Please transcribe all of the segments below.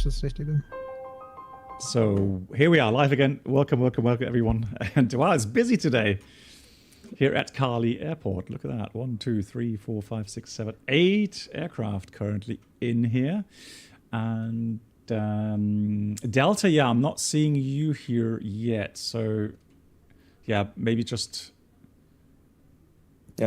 das Richtige. So here we are live again. Welcome everyone. And wow, it's busy today here at Cali Airport. Look at that. 1, 2, 3, 4, 5, 6, 7, 8 aircraft currently in here. And Delta, yeah, I'm not seeing you here yet. So yeah, maybe just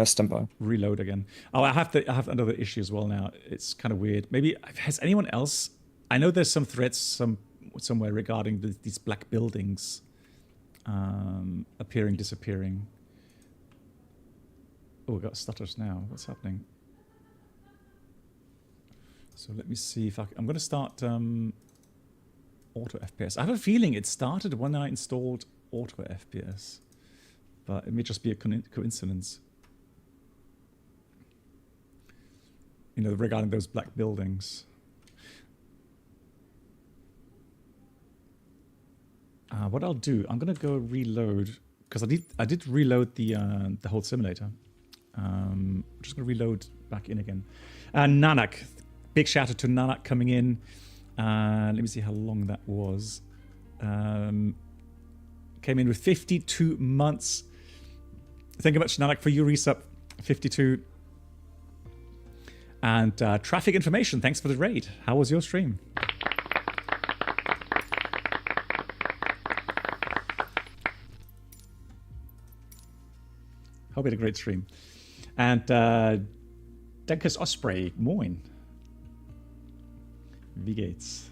stand by. Reload again. Oh, I have another issue as well now. It's kind of weird. Maybe has anyone else? I know there's some threats somewhere regarding these black buildings appearing, disappearing. Oh, we got stutters now. What's happening? So let me see if I'm going to start auto FPS. I have a feeling it started when I installed auto FPS, but it may just be a coincidence. You know, regarding those black buildings. What I'll do, I'm gonna go reload because I did reload the whole simulator. I'm just gonna reload back in again. Nanak, big shout out to Nanak coming in. Let me see how long that was. Came in with 52 months. Thank you much, Nanak, for your resub. 52. And traffic information, thanks for the raid. How was your stream? Hope you had a great stream. And Denkers Osprey, moin. Wie geht's?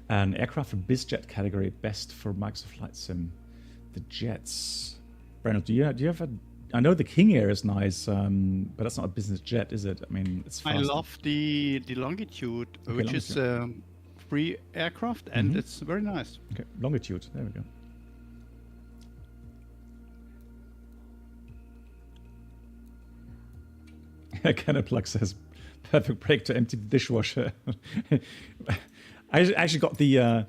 An aircraft for BizJet category, best for Microsoft Flight Sim. The jets. Brandon, do you have a? I know the King Air is nice, but that's not a business jet, is it? I mean, it's fast. I love the Longitude, okay, which is free aircraft, and it's very nice. Okay, Longitude. There we go. Canaplex says, perfect break to empty the dishwasher. I actually got the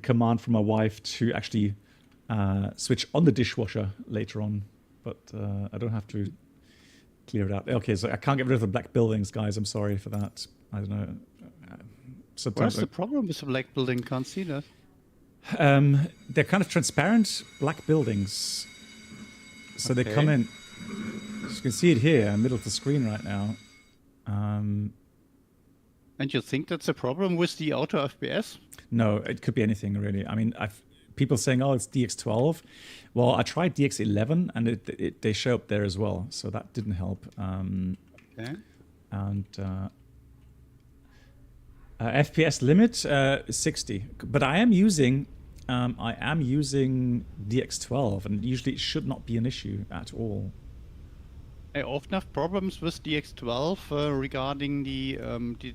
command from my wife to actually switch on the dishwasher later on, but I don't have to clear it out. Okay, so I can't get rid of the black buildings, guys. I'm sorry for that. I don't know. What's the problem with the black building? Can't see that. They're kind of transparent black buildings. So they come in. You can see it here in the middle of the screen right now. And you think that's a problem with the auto FPS? No, it could be anything really. I mean, people saying, "Oh, it's DX12." Well, I tried DX11, and they show up there as well, so that didn't help. Okay. And FPS limit 60, but I am using DX12, and usually it should not be an issue at all. I often have problems with DX12 regarding the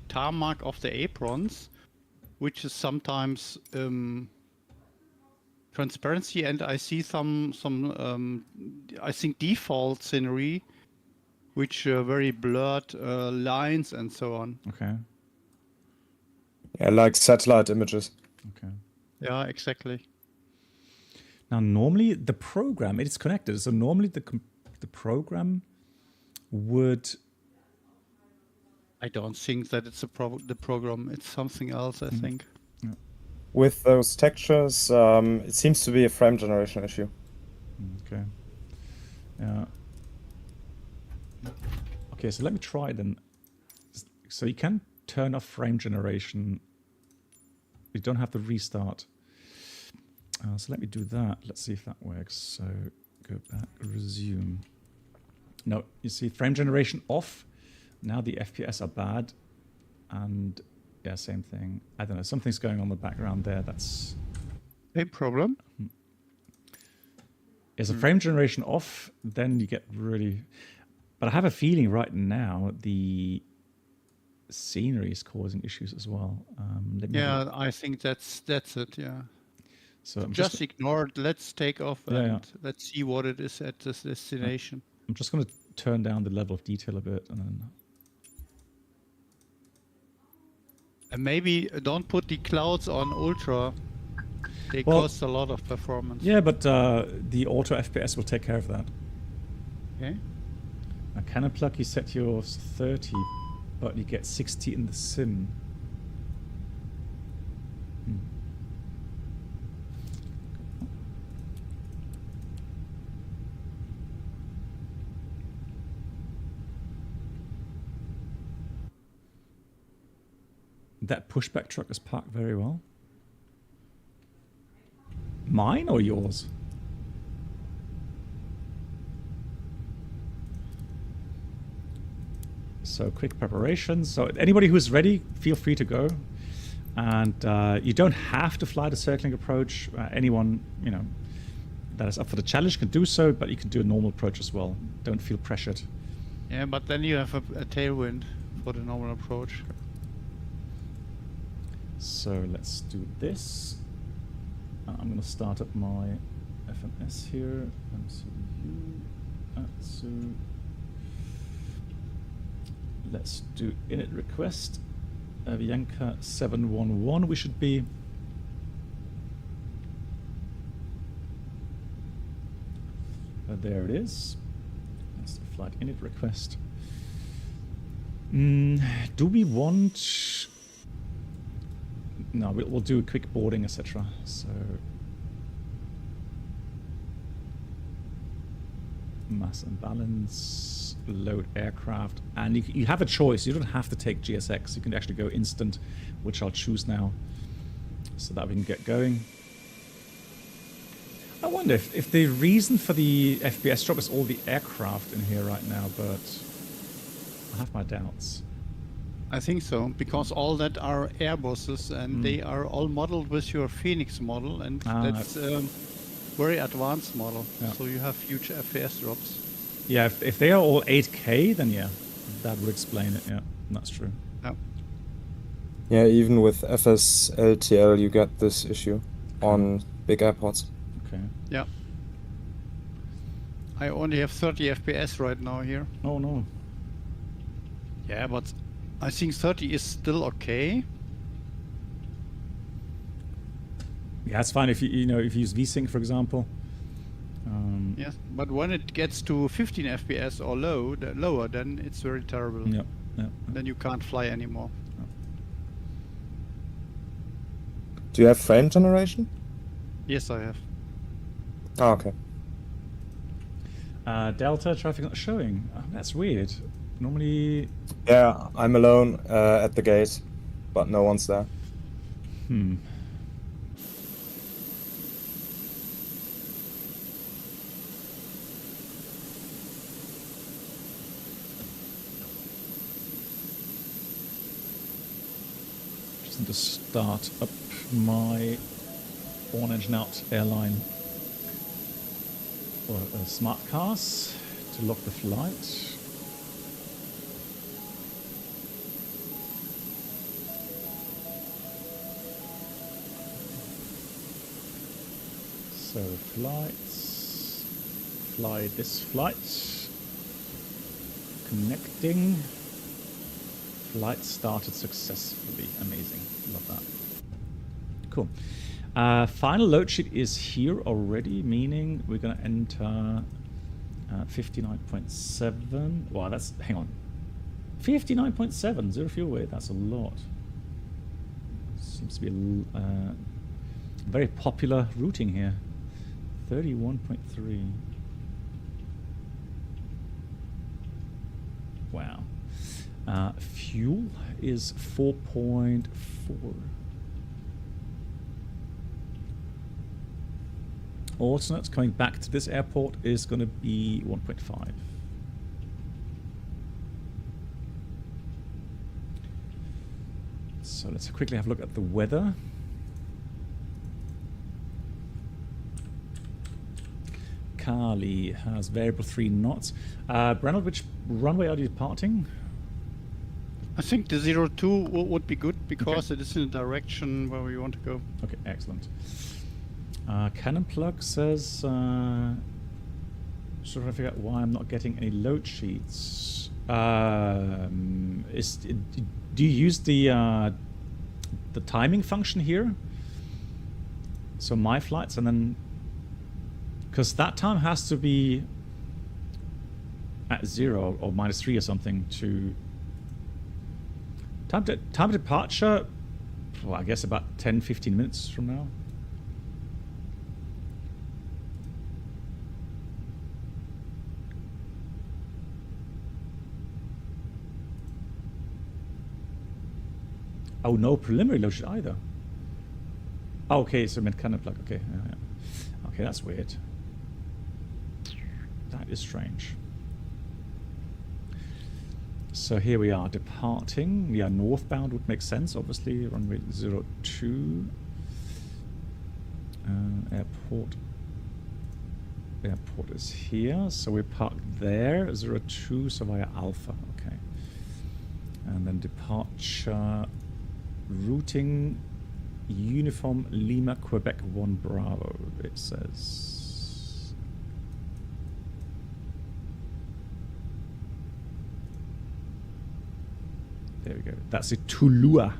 tarmac of the aprons, which is sometimes transparency, and I see some I think default scenery, which very blurred lines and so on. Okay. Yeah, like satellite images. Okay. Yeah, exactly. Now, normally the program, it is connected, so normally the program would... I don't think that it's the program. It's something else, I think. Yeah. With those textures, it seems to be a frame generation issue. Okay. Yeah. Okay, so let me try then. So you can turn off frame generation. You don't have to restart. So let me do that. Let's see if that works. So go back, resume. No, you see frame generation off. Now the FPS are bad. And yeah, same thing. I don't know, something's going on in the background there. That's a problem. Is a frame generation off, then you get really... But I have a feeling right now the scenery is causing issues as well. Yeah, I think that's it, yeah. So just ignore it. Let's take off and let's see what it is at this destination. I'm just going to turn down the level of detail a bit and then... And maybe don't put the clouds on ultra. They Well- cost a lot of performance. Yeah, but the auto FPS will take care of that. Okay. A cannon plug, you set yours 30, but you get 60 in the sim. Hmm. That pushback truck is parked very well. Mine or yours? So quick preparation. So anybody who's ready, feel free to go. And you don't have to fly the circling approach. Anyone, you know, that is up for the challenge can do so, but you can do a normal approach as well. Don't feel pressured. Yeah, but then you have a tailwind for the normal approach. So let's do this. I'm going to start up my FMS here. MCU, Atsu. Let's do init request. Avianca 711. We should be. There it is. That's the flight init request. Do we want? No, we'll do a quick boarding, etc. So mass and balance, load aircraft, and you have a choice. You don't have to take GSX. You can actually go instant, which I'll choose now, so that we can get going. I wonder if the reason for the FPS drop is all the aircraft in here right now, but I have my doubts. I think so, because all that are Airbuses and they are all modeled with your FENIX model, and that's very advanced model. Yeah. So you have huge FPS drops. Yeah, if they are all 8K, then yeah, that would explain it. Yeah, that's true. Yeah. Yeah, even with FSLTL, you get this issue on big airports. Okay. Yeah. I only have 30 FPS right now here. Oh no. Yeah, but I think 30 is still okay. Yeah, it's fine if you if you use VSync, for example. Yes, but when it gets to 15 FPS or lower, then it's very terrible. Yeah, yeah. Then you can't fly anymore. Do you have frame generation? Yes, I have. Oh, okay. Delta traffic not showing. Oh, that's weird. Normally, Yeah, I'm alone at the gate, but no one's there. just need to start up my on engine out airline or smart cars to lock the flight. So flights, fly this flight, connecting, flight started successfully, amazing, love that. Cool. Final load sheet is here already, meaning we're going to enter 59.7, wow that's, hang on, 59.7, zero fuel weight, that's a lot. Seems to be a very popular routing here. 31.3. Wow. Fuel is 4.4. Alternates coming back to this airport is going to be 1.5. So let's quickly have a look at the weather. Cali has variable 3 knots. Brennel, which runway are you departing? I think the 02 would be good because it is in the direction where we want to go. Okay, excellent. Cannon Plug says, trying to figure out why I'm not getting any load sheets. Do you use the timing function here? So my flights, and then because that time has to be at 0 or -3 or something to time of departure. Well, I guess about 10-15 minutes from now. Oh, no preliminary load sheet either. Oh, okay, so meant kind of like, okay. Okay, that's weird. That is strange. So here we are departing. We are northbound, would make sense, obviously. Runway 02. Airport. Airport is here. So we park there. 02, so via Alpha. Okay. And then departure. Routing Uniform Lima Quebec 1 Bravo, it says. There we go. That's a Tulua.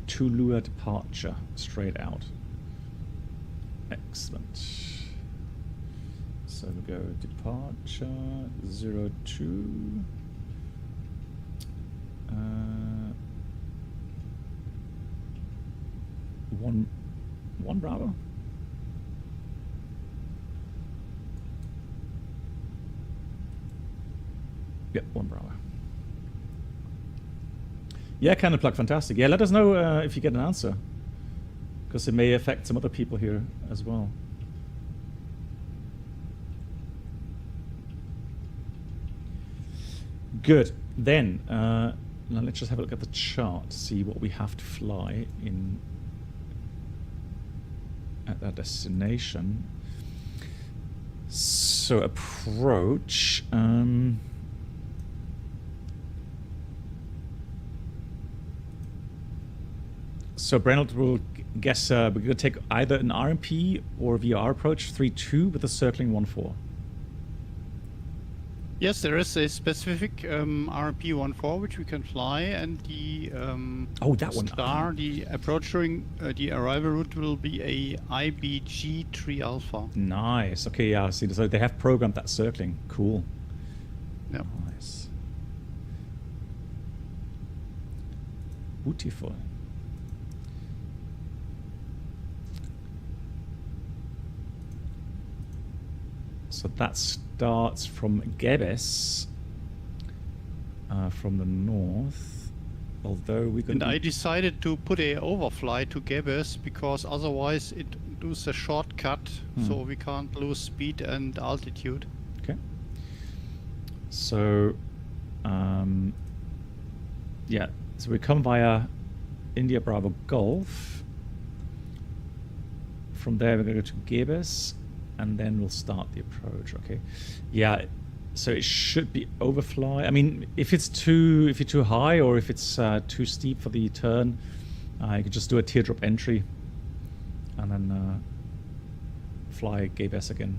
Tulua departure, straight out. Excellent. So we go departure 02. One Bravo. Yep, 1 Bravo. Yeah, Cannon Plug, fantastic. Yeah, let us know if you get an answer, because it may affect some other people here as well. Good. Then now let's just have a look at the chart, see what we have to fly in at that destination. So approach. So Brennelt will guess we're going to take either an RMP or VR approach 3-2 with a circling 1-4. Yes, there is a specific RMP 14 which we can fly, and the that one. star, the approach during the arrival route will be a Ibague 3 Alpha. Nice. Okay, yeah. See, so they have programmed that circling. Cool. Yeah. Nice. Beautiful. So that starts from Gebes, from the north. Although we could. And I decided to put a overfly to Gebes because otherwise it does a shortcut, so we can't lose speed and altitude. Okay. So, yeah. So we come via India Bravo Golf. From there we're going to go to Gebes. And then we'll start the approach. Okay, yeah. So it should be overfly. I mean, if you're too high or if it's too steep for the turn, you could just do a teardrop entry, and then fly Gebes again.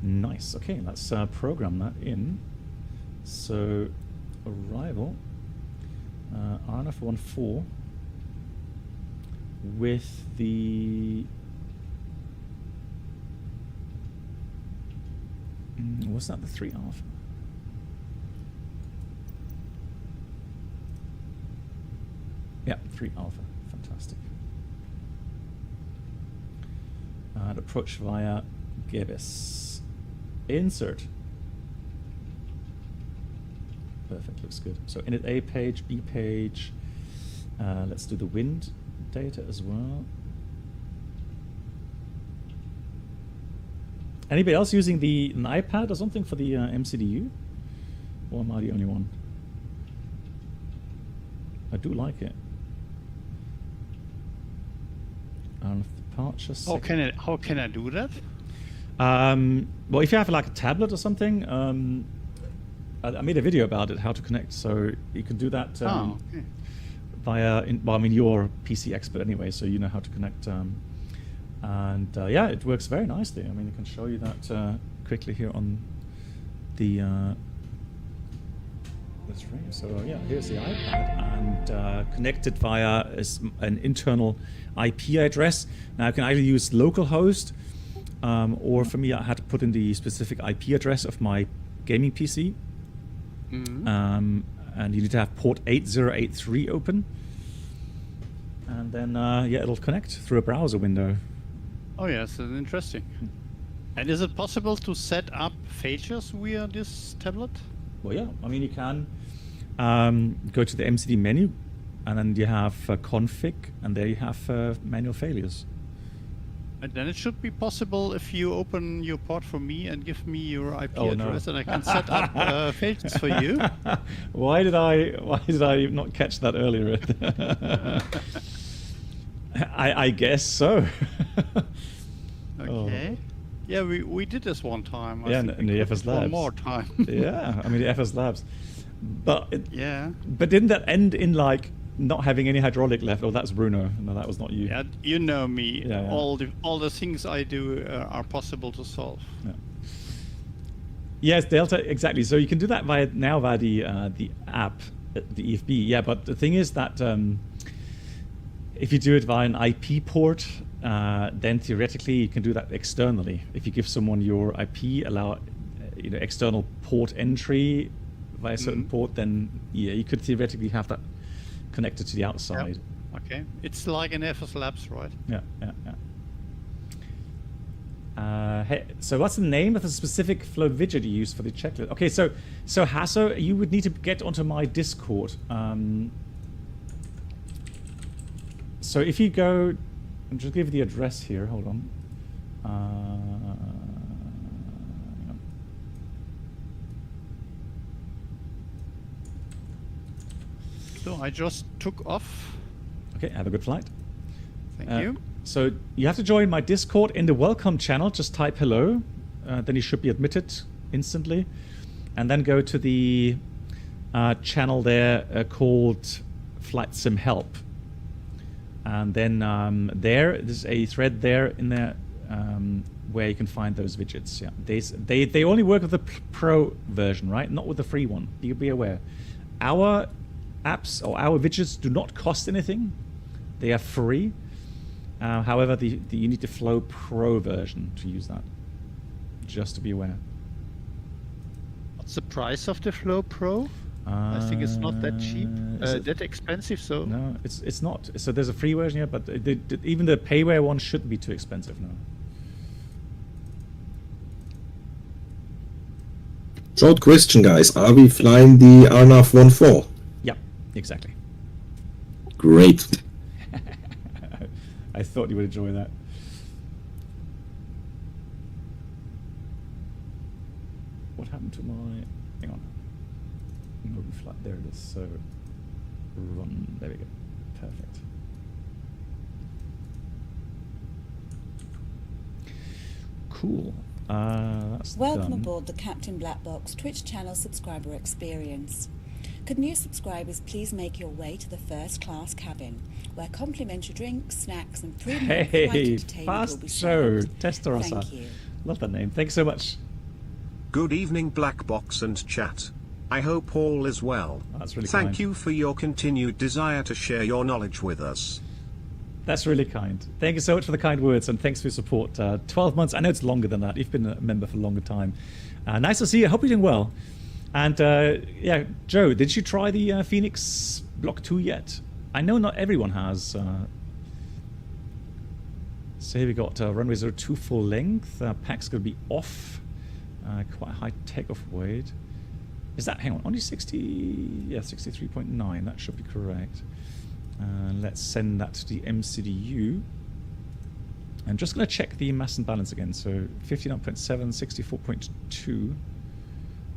Nice. Okay, let's program that in. So arrival, RNF 14. With the was that the 3 Alpha? Yeah, 3 Alpha. Fantastic. And approach via Gebes. Insert. Perfect. Looks good. So init A page, B page. Let's do the wind data as well. Anybody else using an iPad or something for the MCDU? Or am I the only one? I do like it. Departure. How can I do that? Well, if you have like a tablet or something, I made a video about it, how to connect. So you can do that. Okay. Via, well, I mean, you're a PC expert anyway, so you know how to connect. Yeah, it works very nicely. I mean, I can show you that quickly here on the the stream. So yeah, here's the iPad and connected via an internal IP address. Now I can either use localhost or for me I had to put in the specific IP address of my gaming PC. And you need to have port 8083 open. And then yeah, it'll connect through a browser window. Oh yes, that's interesting. And is it possible to set up features via this tablet? Well, yeah. I mean, you can go to the MCD menu, and then you have config, and there you have manual failures. And then it should be possible if you open your port for me and give me your IP Oh, address, no. and I can set up features for you. Why did I not catch that earlier? I guess so. Okay. Yeah, we did this one time. I Yeah, think in we the could FS one Labs. more time. Yeah, I mean the FS Labs. But Yeah. but didn't that end in like not having any hydraulic left? Oh, that's Bruno. No, that was not you. Yeah, you know me. Yeah, yeah. All the things I do are possible to solve. Yeah. Yes, Delta, exactly. So you can do that via the app, the EFB. Yeah, but the thing is that if you do it via an IP port, then theoretically you can do that externally. If you give someone your IP, allow external port entry via a certain port, then yeah, you could theoretically have that connected to the outside. Yep. Okay, it's like an FS Labs, right? Yeah, yeah, yeah. Hey, so what's the name of the specific float widget you use for the checklist? Okay, so Hasso, you would need to get onto my Discord. So if you go, I'll just give you the address here. Hold on. Hang on. So I just took off. Okay, have a good flight. Thank you. So you have to join my Discord in the welcome channel. Just type hello. Then you should be admitted instantly. And then go to the channel there called Flight Sim Help. And then there's a thread there in there where you can find those widgets. Yeah, they only work with the pro version, right? Not with the free one. You be aware. Our apps or our widgets do not cost anything. They are free. However, you need the Flow Pro version to use that. Just to be aware. What's the price of the Flow Pro? I think it's not that cheap, that expensive. So no, it's not. So there's a free version here, but even the payware one shouldn't be too expensive now. Short question, guys. Are we flying the RNAV 14? Yeah, exactly. Great. I thought you would enjoy that. What happened to my... Hang on. Moving flight. There it is. So run. There we go. Perfect. Cool. That's Welcome done. aboard the Captain Black Box Twitch channel subscriber experience. Could new subscribers please make your way to the first class cabin, where complimentary drinks, snacks, and premium flight Hey, entertainment will fast be show. served. Testarossa. Thank you. Love that name. Thanks so much. Good evening, Black Box and chat. I hope all is well. Oh, that's really Thank kind. you for your continued desire to share your knowledge with us. That's really kind. Thank you so much for the kind words, and thanks for your support. 12 months. I know it's longer than that. You've been a member for a longer time. Nice to see you. I hope you're doing well. And yeah, Joe, did you try the FENIX Block 2 yet? I know not everyone has. So here we got runway 02 full length. Pack's going to be off. Quite a high takeoff weight. Is that, hang on, only 60? Yeah, 63.9. That should be correct. Let's send that to the MCDU. I'm just going to check the mass and balance again. So 59.7, 64.2.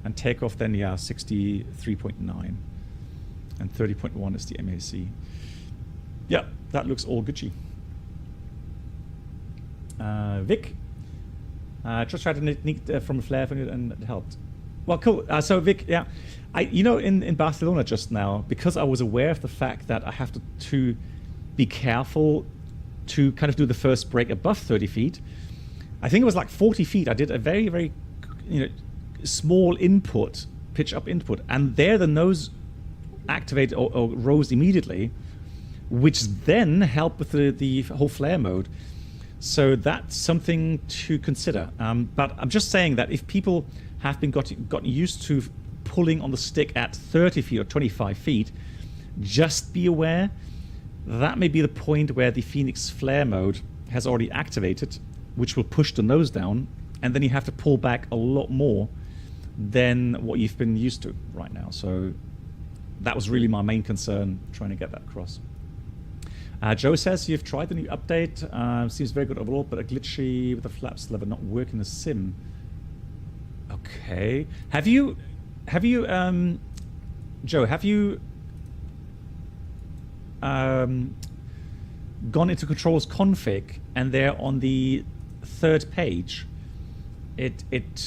And takeoff then, yeah, 63.9. And 30.1 is the MAC. Yeah, that looks all Gucci. Vic, just tried to nick from a flare for you and it helped. Well, cool. So Vic, yeah, in Barcelona just now, because I was aware of the fact that I have to be careful to kind of do the first break above 30 feet. I think it was like 40 feet. I did a very, very, small input pitch up input, and there the nose activated or rose immediately, which then helped with the whole flare mode. So that's something to consider. But I'm just saying that if people have been gotten used to pulling on the stick at 30 feet or 25 feet, just be aware that may be the point where the FENIX flare mode has already activated, which will push the nose down, and then you have to pull back a lot more than what you've been used to right now. So that was really my main concern, trying to get that across. Joe says you've tried the new update. Seems very good overall, but a glitchy with the flaps lever not working the sim. Okay. Have you, Joe? Have you gone into controls config, and there on the third page, it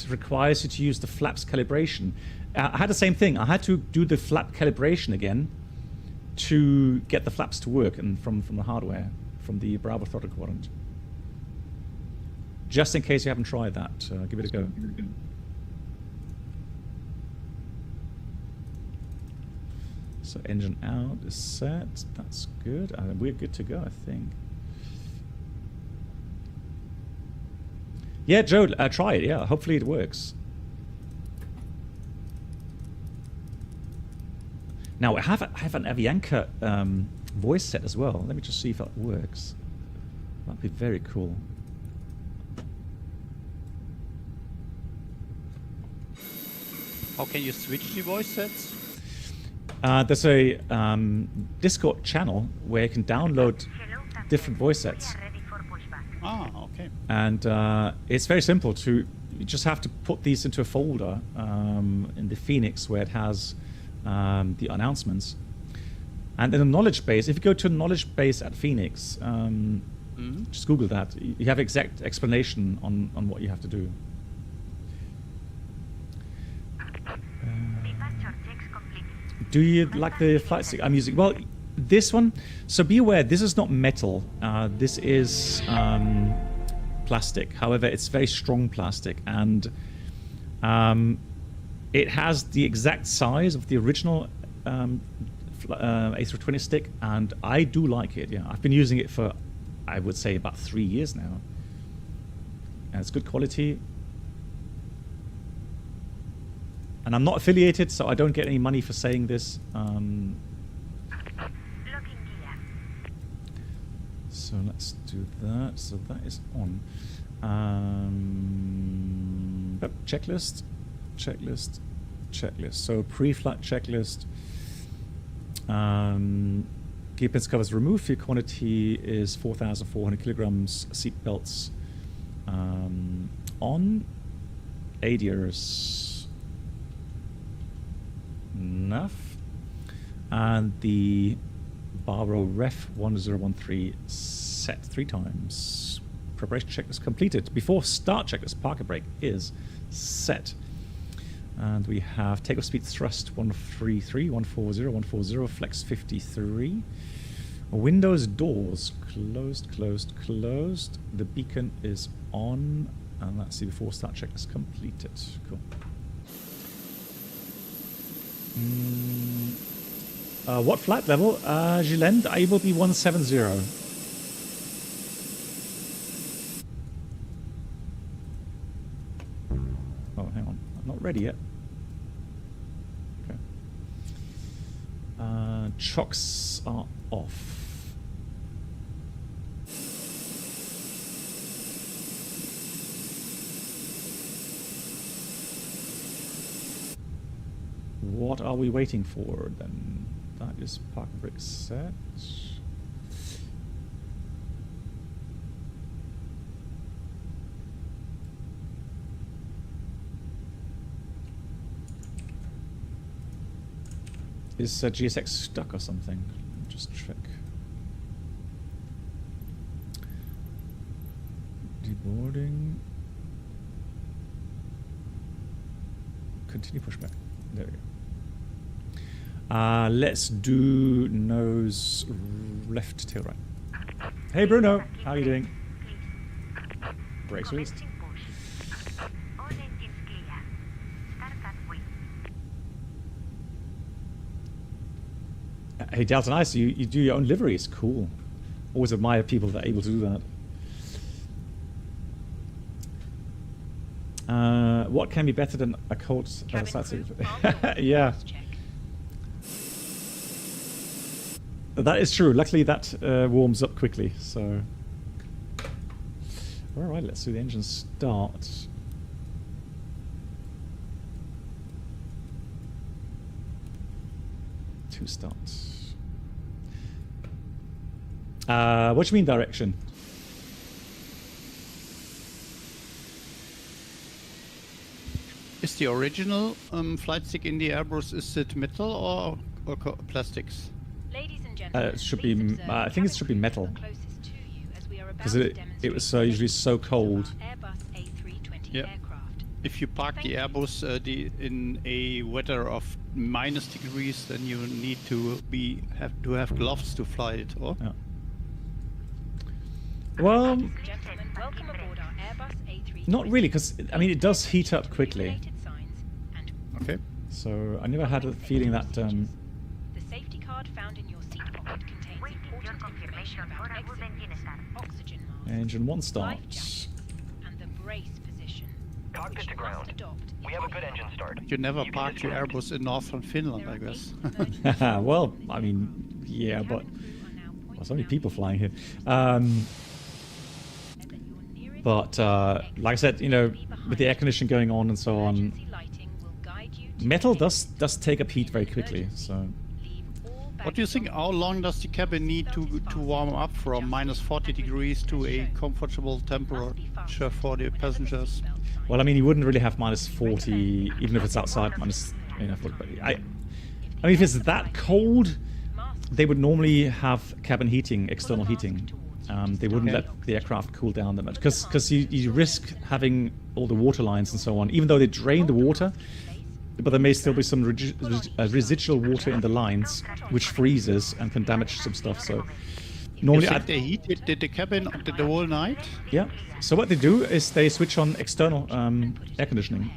requires you to use the flaps calibration. I had the same thing. I had to do the flap calibration again to get the flaps to work, and from the hardware, from the Bravo throttle quadrant. Just in case you haven't tried that, give it a go. So engine out is set. That's good. We're good to go, I think. Yeah, Joe, try it. Yeah, hopefully it works. Now I have an Avianca voice set as well. Let me just see if that works. That'd be very cool. How can you switch the voice sets? There's a Discord channel where you can download different voice sets. Ah, okay. And it's very simple. You just have to put these into a folder in the FENIX where it has the announcements. And then a knowledge base, if you go to a knowledge base at FENIX, just Google that. You have exact explanation on what you have to do. Do you like the flight stick I'm using? Well, this one, so be aware, this is not metal. This is plastic. However, it's very strong plastic, and it has the exact size of the original A320 stick, and I do like it. Yeah, I've been using it for, I would say, about 3 years now, and it's good quality. And I'm not affiliated, so I don't get any money for saying this. So let's do that. So that is on. Checklist, checklist, checklist. So pre-flight checklist. Gear pins covers removed. Fuel quantity is 4,400 kilograms. Seat belts on. ADRs. Enough. And the Baro Ref 1013 set 3 times. Preparation checklist completed. Before start checklist, parker brake is set. And we have takeoff speed thrust 133, 140, 140, flex 53. Windows, doors closed, closed, closed. The beacon is on. And that's the before start checklist completed. Cool. What flight level? Gilend, I will be 170. Oh, hang on. I'm not ready yet. Okay. Chocks are off. What are we waiting for then? That is park brick set. Is GSX stuck or something? Just check. Deboarding. Continue pushback. There we go. Let's do nose left, tail right. Hey Bruno, how are you doing? Brakes released. Hey, Delta, nice. You do your own liveries. Cool. Always admire people that are able to do that. What can be better than a cold side? Yeah. That is true. Luckily, that warms up quickly. So, all right, let's do the engine start. Two starts. What do you mean direction? Is the original flight stick in the Airbus, is it metal or plastics? Ladies and gentlemen, It should be. I think it should be metal. Because it was usually so cold. Airbus A320 Yeah. aircraft. If you park the Airbus in a weather of -degrees, then you need to have gloves to fly it. Or Yeah. Well, Ladies and gentlemen, welcome aboard our Airbus A320. not really, because I mean it does heat up quickly. United signs and okay. So I never had a feeling that. the safety card found in your seat pocket contains important information about exit routes, oxygen mask, Engine 1 life starts. jacket, and the brace position. Cockpit which to you must ground. adopt We have a good engine start. You never can park your disconnect. Airbus in northern Finland, There I are guess. basic emergency Well, I mean, yeah, but cabin crew are now well, pointing so many out people to flying here. you that your nearest But like I said, you know, with the air conditioning going on and so on, emergency lighting will guide you to metal the does take up heat very quickly. So Leave all What do you think? How long does the cabin need to warm up from -40 degrees to a comfortable temperature for the passengers? well, I mean, you wouldn't really have -40 even if it's outside minus. You know, 40, but I mean, if it's that cold, they would normally have cabin heating, external heating. They wouldn't let the aircraft cool down that much because you risk having all the water lines and so on. Even though they drain the water, but there may still be some residual water in the lines, which freezes and can damage some stuff. So You normally, think they heated the cabin the whole night? yeah. So what they do is they switch on external air conditioning.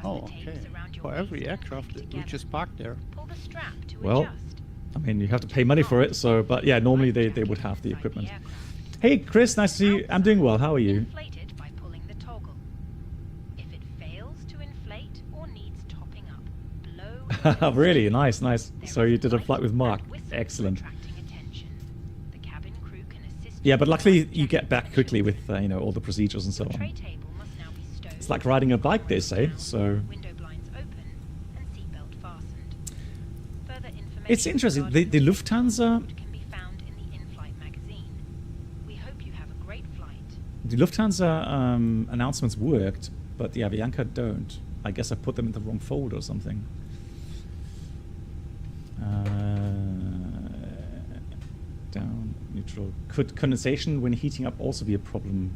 Oh, okay. For every aircraft which is parked there. Pull the strap to Well, adjust. I mean, you have to pay money for it. So, but yeah, normally they would have the equipment. Hey, Chris, nice to see you. I'm doing well. How are you? Inflated by pulling the toggle. If it fails to inflate or needs topping up, blow. until Really it's nice, nice. There So is you did a light flight with Mark. and whistle for Excellent. attracting attention. The cabin crew can assist Yeah, you but with luckily life you get jacket back position. quickly with you know, all the procedures and so Your tray on. table must now be stowed. It's like riding a bike, they say. So Window blinds open and seatbelt fastened. Further information it's interesting. regarding The the Lufthansa, can be found in the in-flight magazine. We hope you have a great flight. the Lufthansa announcements worked, but the Avianca don't. I guess I put them in the wrong folder or something. Down, neutral. Could condensation when heating up also be a problem?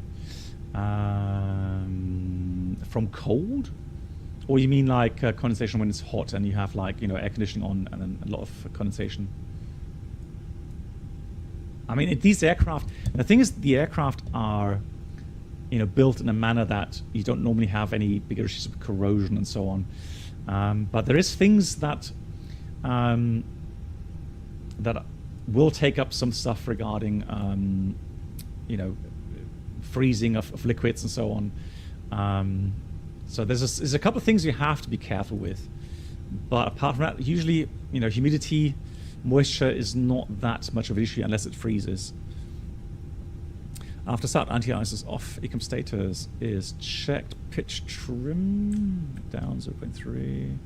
From cold? Or you mean like condensation when it's hot and you have like, you know, air conditioning on and then a lot of condensation? I mean, these aircraft, the thing is the aircraft are, you know, built in a manner that you don't normally have any bigger issues of corrosion and so on. But there is things that that will take up some stuff regarding, you know, freezing of liquids and so on. So there's a couple of things you have to be careful with. But apart from that, usually, you know, humidity, moisture is not that much of an issue unless it freezes. After start, anti-ice is off. Ecom status is checked. Pitch trim down 0.3.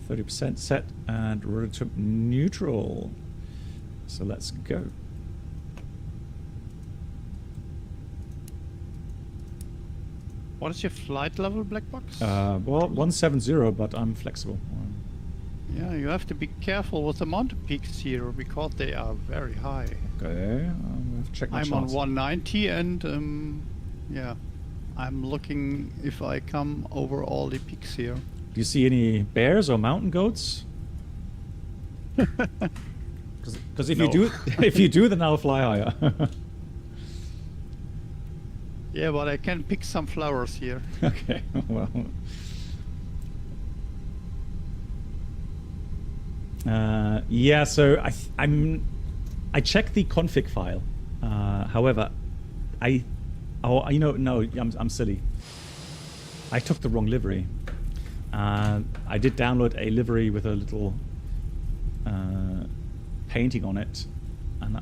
30% set and rotor temp neutral. So let's go. What is your flight level, black box? Well, 170, but I'm flexible. Yeah, you have to be careful with the mountain peaks here because they are very high. Okay, I've checked my I'm on charts. 190 and yeah, I'm looking if I come over all the peaks here. Do you see any bears or mountain goats? Because if No. you do, if you do, then I'll fly higher. Yeah, but I can pick some flowers here. Okay, well. Yeah, so I checked the config file. However, I'm silly. I took the wrong livery. I did download a livery with a little painting on it, and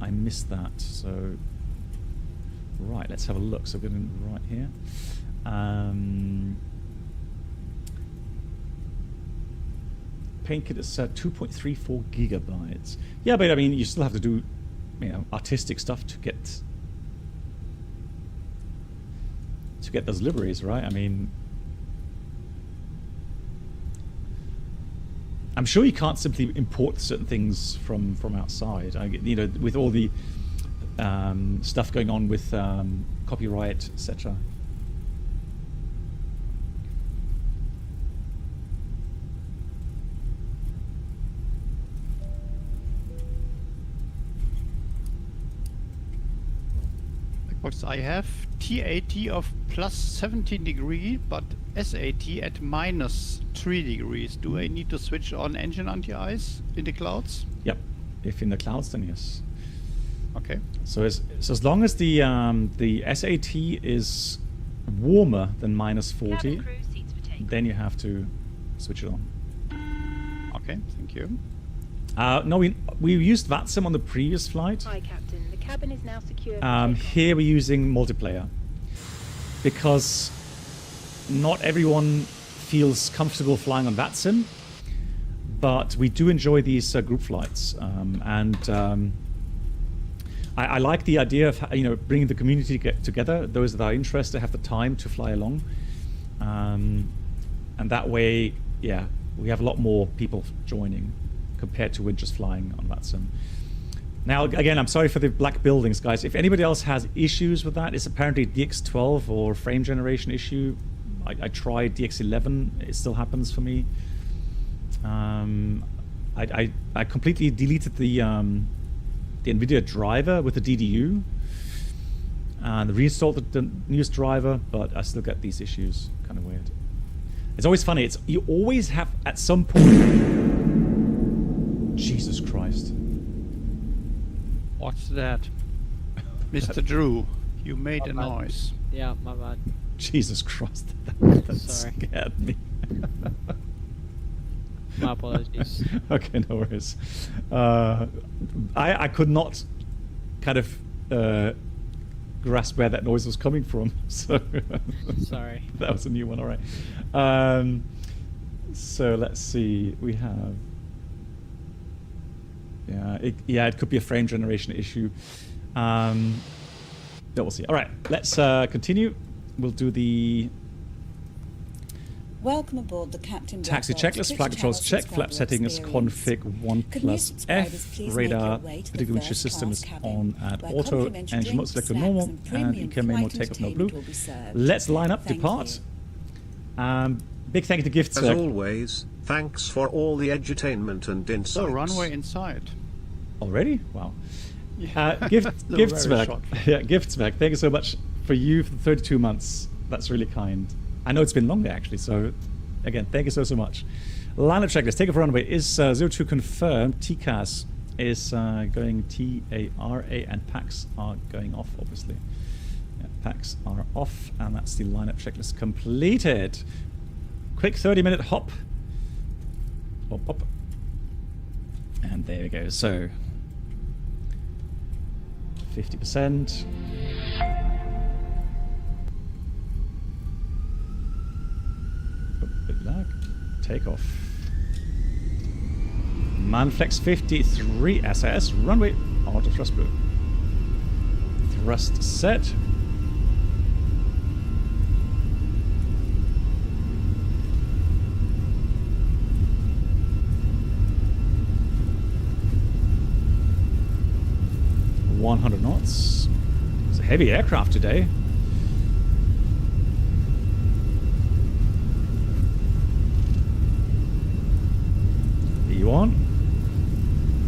I missed that. So right, let's have a look. So we're going right here. Paint kit is 2.34 gigabytes. Yeah, but I mean, you still have to do, artistic stuff to get those liveries, right? I mean, I'm sure you can't simply import certain things from outside. With all the stuff going on with copyright, etc. I have TAT of plus 17 degree, but SAT at minus 3 degrees. Do I need to switch on engine anti-ice in the clouds? Yep. If in the clouds, then yes. Okay. So as long as the SAT is warmer than minus 40, then you have to switch it on. Okay, thank you. No, we used VATSIM on the previous flight. Hi, Captain. The cabin is now secure. Here we're using multiplayer because not everyone feels comfortable flying on VATSIM, but we do enjoy these group flights, I like the idea of bringing the community together. Those that are interested have the time to fly along, and that way, yeah, we have a lot more people joining compared to when just flying on VATSIM. Now, again, I'm sorry for the black buildings, guys. If anybody else has issues with that, it's apparently DX12 or frame generation issue. I tried DX11, it still happens for me. I completely deleted the NVIDIA driver with the DDU and reinstalled the newest driver, but I still get these issues. Kind of weird. It's always funny. You always have at some point. Jesus Christ! What's that, Mr. Drew? You made a noise. Yeah, my bad. Jesus Christ! That Sorry. scared me. My apologies. Okay, no worries. I could not kind of grasp where that noise was coming from, so Sorry. that was a new one. All right. So let's see. We have. It could be a frame generation issue. But we'll see. All right, let's continue. We'll do the Welcome aboard the Captain taxi Black Box checklist. Twitch Flag controls channel check. Flap subscriber settings experience. config 1 Could new plus subscribers F. please Radar make your way to the particular windshield first system class is cabin, on at where auto. complimentary Engine mode drinks, selected snacks, normal. and And premium EK main mode flight take off no entertainment blue. will be served. Let's line up, Thank depart. you. Big thank you to Gifts. As always, thanks for all the edutainment and insights. So runway inside. Already? Wow. Yeah. Giftsback. short. Yeah, Giftsback. Thank you so much for you for 32 months. That's really kind. I know it's been longer actually, so again, thank you so much. Lineup checklist. Take off runway. Is 02 confirmed? TCAS is going TARA and PACs are going off, obviously. Yeah, PACs are off, and that's the lineup checklist completed. Quick 30-minute hop. Hop, hop. And there we go. So 50%. Oh, bit lag. Takeoff. Manflex 53 SAS. Runway. Auto thrust blue. Thrust set. .100 knots. It's a heavy aircraft today. E1.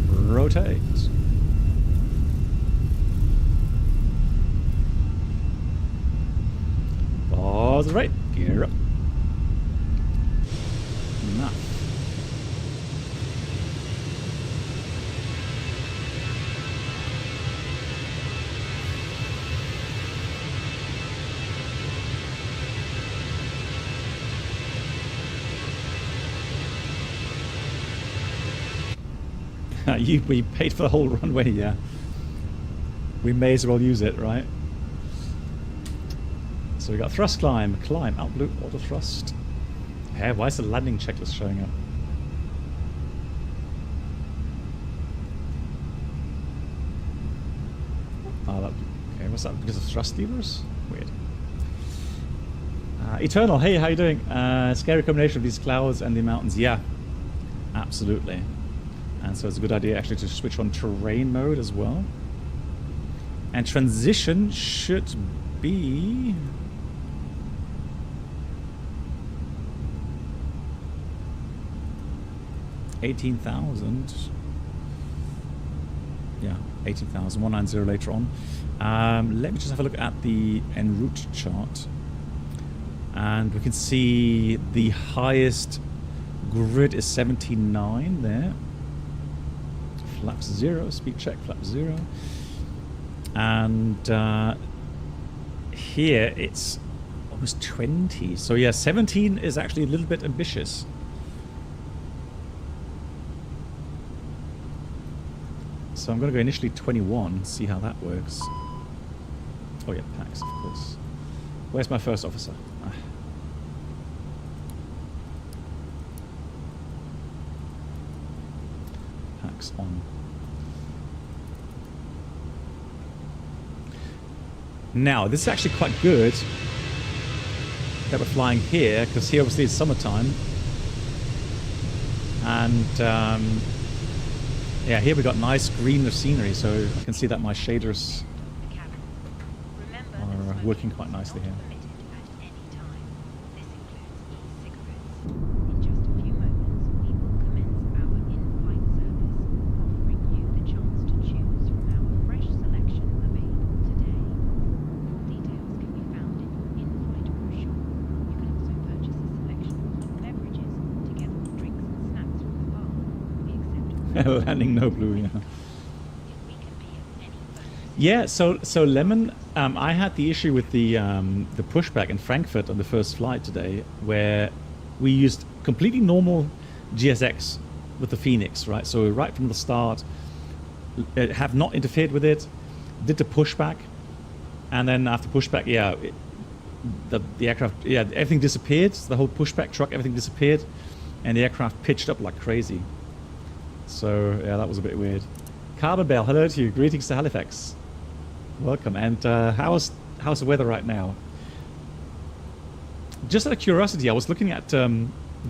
Rotate. Pause right. Gear up. Enough. We paid for the whole runway, yeah. We may as well use it, right? So we got thrust climb, out blue, auto thrust. Hey, why is the landing checklist showing up? Oh, okay, what's that? Because of thrust levers? Weird. Eternal, hey, how you doing? Scary combination of these clouds and the mountains. Yeah, absolutely. And so it's a good idea actually to switch on terrain mode as well. And transition should be... $18,000. Yeah, 18,000, 190 later on. Let me just have a look at the en route chart. And we can see the highest grid is 79 there. Flaps 0, speed check, flaps 0. And here it's almost 20. So yeah, 17 is actually a little bit ambitious. So I'm going to go initially 21, see how that works. Oh yeah, packs, of course. Where's my first officer? Ah. Packs on. Now, this is actually quite good that we're flying here, because here obviously it's summertime. And yeah, here we got nice green scenery, so I can see that my shaders are working quite nicely here. Landing no blue, yeah. Yeah, so Lemon, I had the issue with the pushback in Frankfurt on the first flight today, where we used completely normal GSX with the FENIX, right? So right from the start, have not interfered with it, did the pushback, and then after pushback, yeah, the aircraft, yeah, everything disappeared. The whole pushback truck, everything disappeared, and the aircraft pitched up like crazy. So yeah, that was a bit weird. Carbon Bell, hello to you. Greetings to Halifax. Welcome. And how's the weather right now? Just out of curiosity, I was looking at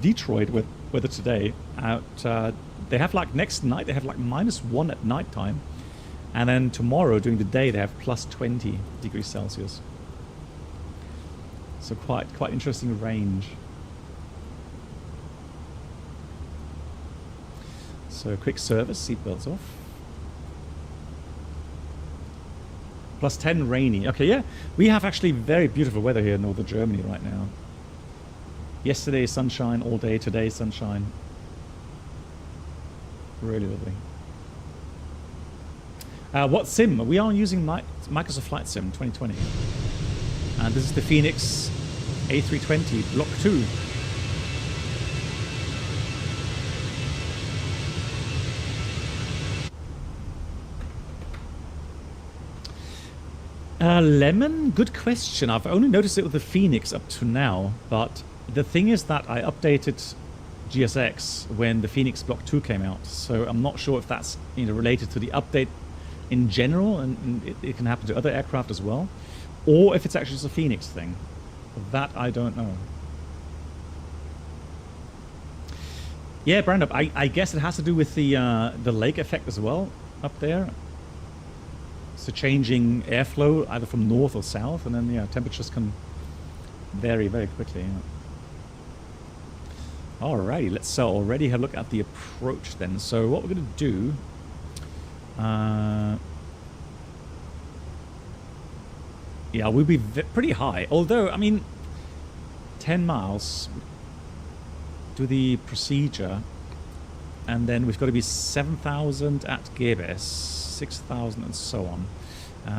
Detroit with weather today. They have like next night they have like -1 at night time, and then tomorrow during the day they have +20 degrees Celsius. So quite interesting range. So quick service, seatbelts off. +10 rainy. Okay, yeah. We have actually very beautiful weather here in northern Germany right now. Yesterday sunshine all day, today sunshine. Really lovely. What sim? We are using Microsoft Flight Sim 2020. And this is the FENIX A320 Block 2. Lemon, good question. I've only noticed it with the FENIX up to now, but the thing is that I updated GSX when the FENIX Block 2 came out, so I'm not sure if that's related to the update in general, and it can happen to other aircraft as well, or if it's actually just a FENIX thing. That I don't know. Yeah, Brandon, I guess it has to do with the lake effect as well up there. So changing airflow either from north or south, and then yeah, temperatures can vary very quickly. Yeah. Alrighty, let's already have a look at the approach then. So what we're going to do, yeah, we'll be pretty high. Although, I mean, 10 miles, do the procedure, and then we've got to be 7,000 at Gebes, 6,000 and so on.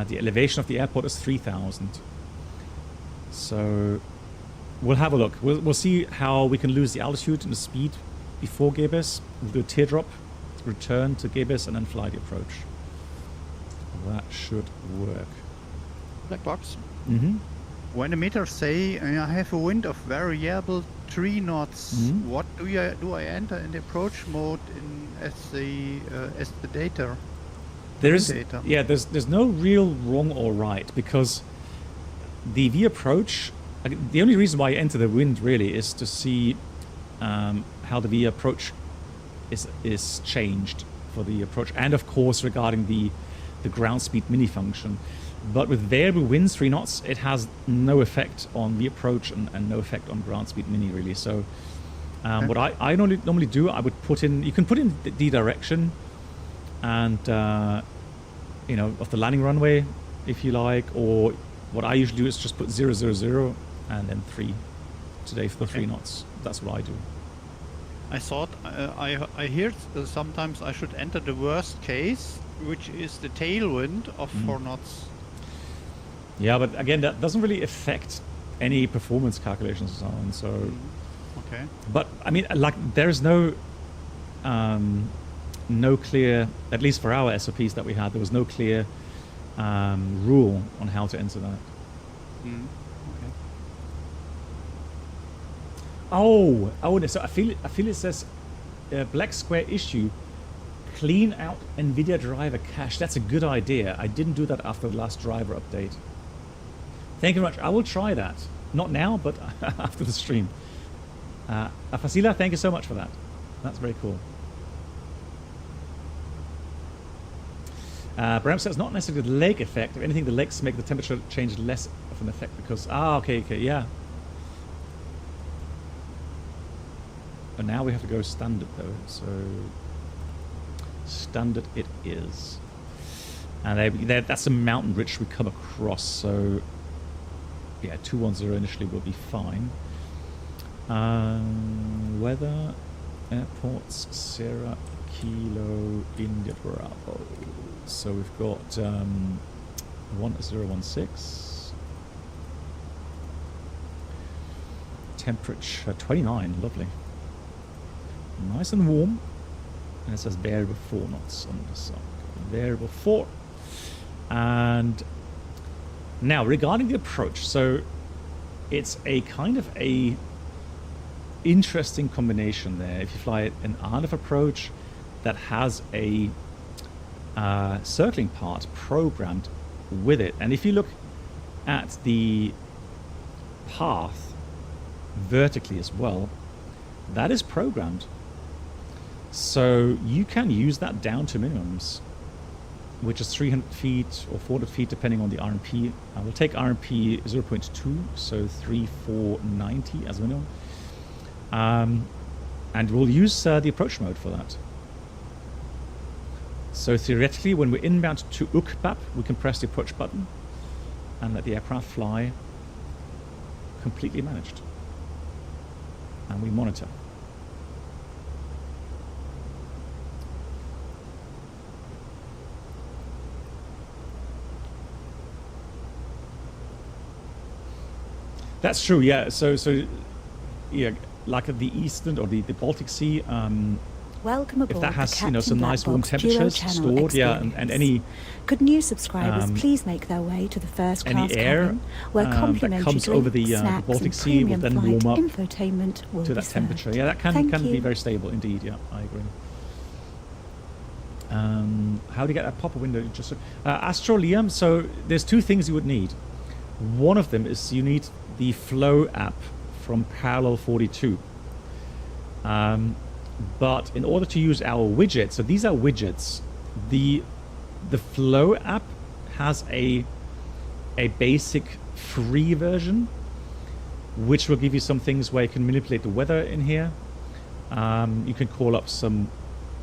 The elevation of the airport is 3,000. So we'll have a look. We'll see how we can lose the altitude and the speed before Gebes. We'll do a teardrop return to Gibbous and then fly the approach. That should work. Black box. Mm-hmm. When the meters say I have a wind of variable 3 knots, what do I enter in the approach mode as the data? There's Data. yeah, there's no real wrong or right, because the V approach. The only reason why you enter the wind really is to see how the V approach is changed for the approach, and of course regarding the ground speed mini function. But with variable winds 3 knots, it has no effect on the approach and no effect on ground speed mini really. So what I normally do, I would put in, you can put in the direction and you know, of the landing runway if you like, or what I usually do is just put 000 and then 3 today for the 3 knots. That's what I do. I thought I heard sometimes I should enter the worst case, which is the tailwind of 4 knots. Yeah, but again, that doesn't really affect any performance calculations and so on. So, okay. But I mean, like, there's no clear, at least for our SOPs that we had, there was no clear rule on how to enter that. Okay. Oh, so I feel it says black square issue. Clean out NVIDIA driver cache. That's a good idea. I didn't do that after the last driver update. Thank you very much. I will try that. Not now, but after the stream. Afasila, thank you so much for that. That's very cool. Bram says not necessarily the lake effect. If anything, the lakes make the temperature change less of an effect because... okay, yeah. But now we have to go standard though, so... Standard it is. And that's a mountain ridge we come across, so... Yeah, 210 initially will be fine. Weather, airports, Sierra, Kilo, India, Bravo. So we've got 1016. Temperature 29, lovely. Nice and warm. And it says variable 4 knots on the side. Variable 4. And now regarding the approach, so it's a kind of a interesting combination there. If you fly an RNF approach that has a circling part programmed with it, and if you look at the path vertically as well, that is programmed. So you can use that down to minimums, which is 300 feet or 400 feet depending on the RMP. We'll take RMP 0.2, so 3490 as a minimum. And we'll use the approach mode for that. So theoretically, when we're inbound to Ukbap, we can press the approach button and let the aircraft fly completely managed. And we monitor. That's true, yeah. So yeah, like at the Eastern or the Baltic Sea, Welcome aboard if that has the some Captain nice warm Black Box temperatures Duo stored, Channel yeah, and any Could new subscribers please make their way to the first class any air cabin, where that complimentary comes over the snacks Baltic and Sea will premium then flight warm up infotainment will to be that served. temperature. Yeah, that can Thank be you. very stable indeed. Yeah, I agree. How do you get that pop-up window? Just Astro Liam. So there's 2 things you would need. One of them is you need the Flow app from Parallel 42. But in order to use our widgets, so these are widgets. The Flow app has a basic free version, which will give you some things where you can manipulate the weather in here. You can call up some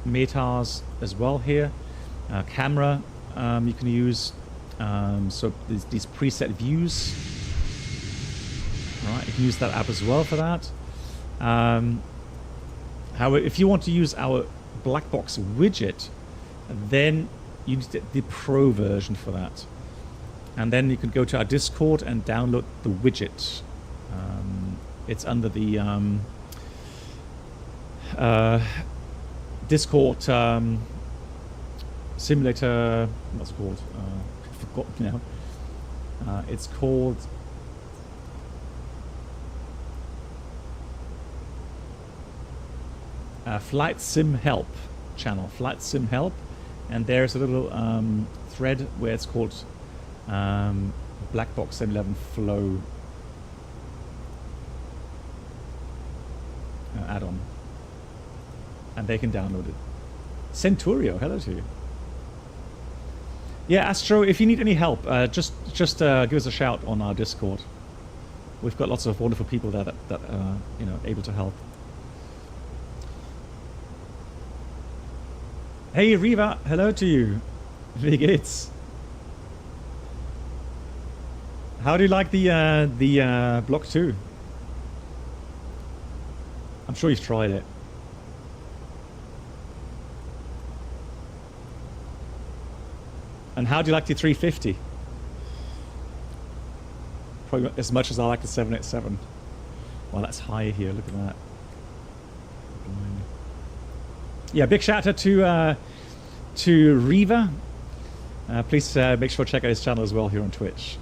metars as well here. Camera you can use. So there's these preset views. Right, you can use that app as well for that. However, if you want to use our black box widget, then you need the pro version for that. And then you can go to our Discord and download the widget. Discord simulator. What's it called? I forgot now. It's called. Flight Sim Help channel. Flight Sim Help, and there's a little thread where it's called Black Box 711 Flow add-on, and they can download it. Centurio, hello to you. Yeah, Astro, if you need any help, just give us a shout on our Discord. We've got lots of wonderful people there that you know, able to help. Hey Riva, hello to you. Wie geht's? How do you like the Block 2? I'm sure you've tried it. And how do you like the 350? Probably as much as I like the 787. Well, that's high here. Look at that. Yeah, big shout out to Riva. Please make sure to check out his channel as well here on Twitch.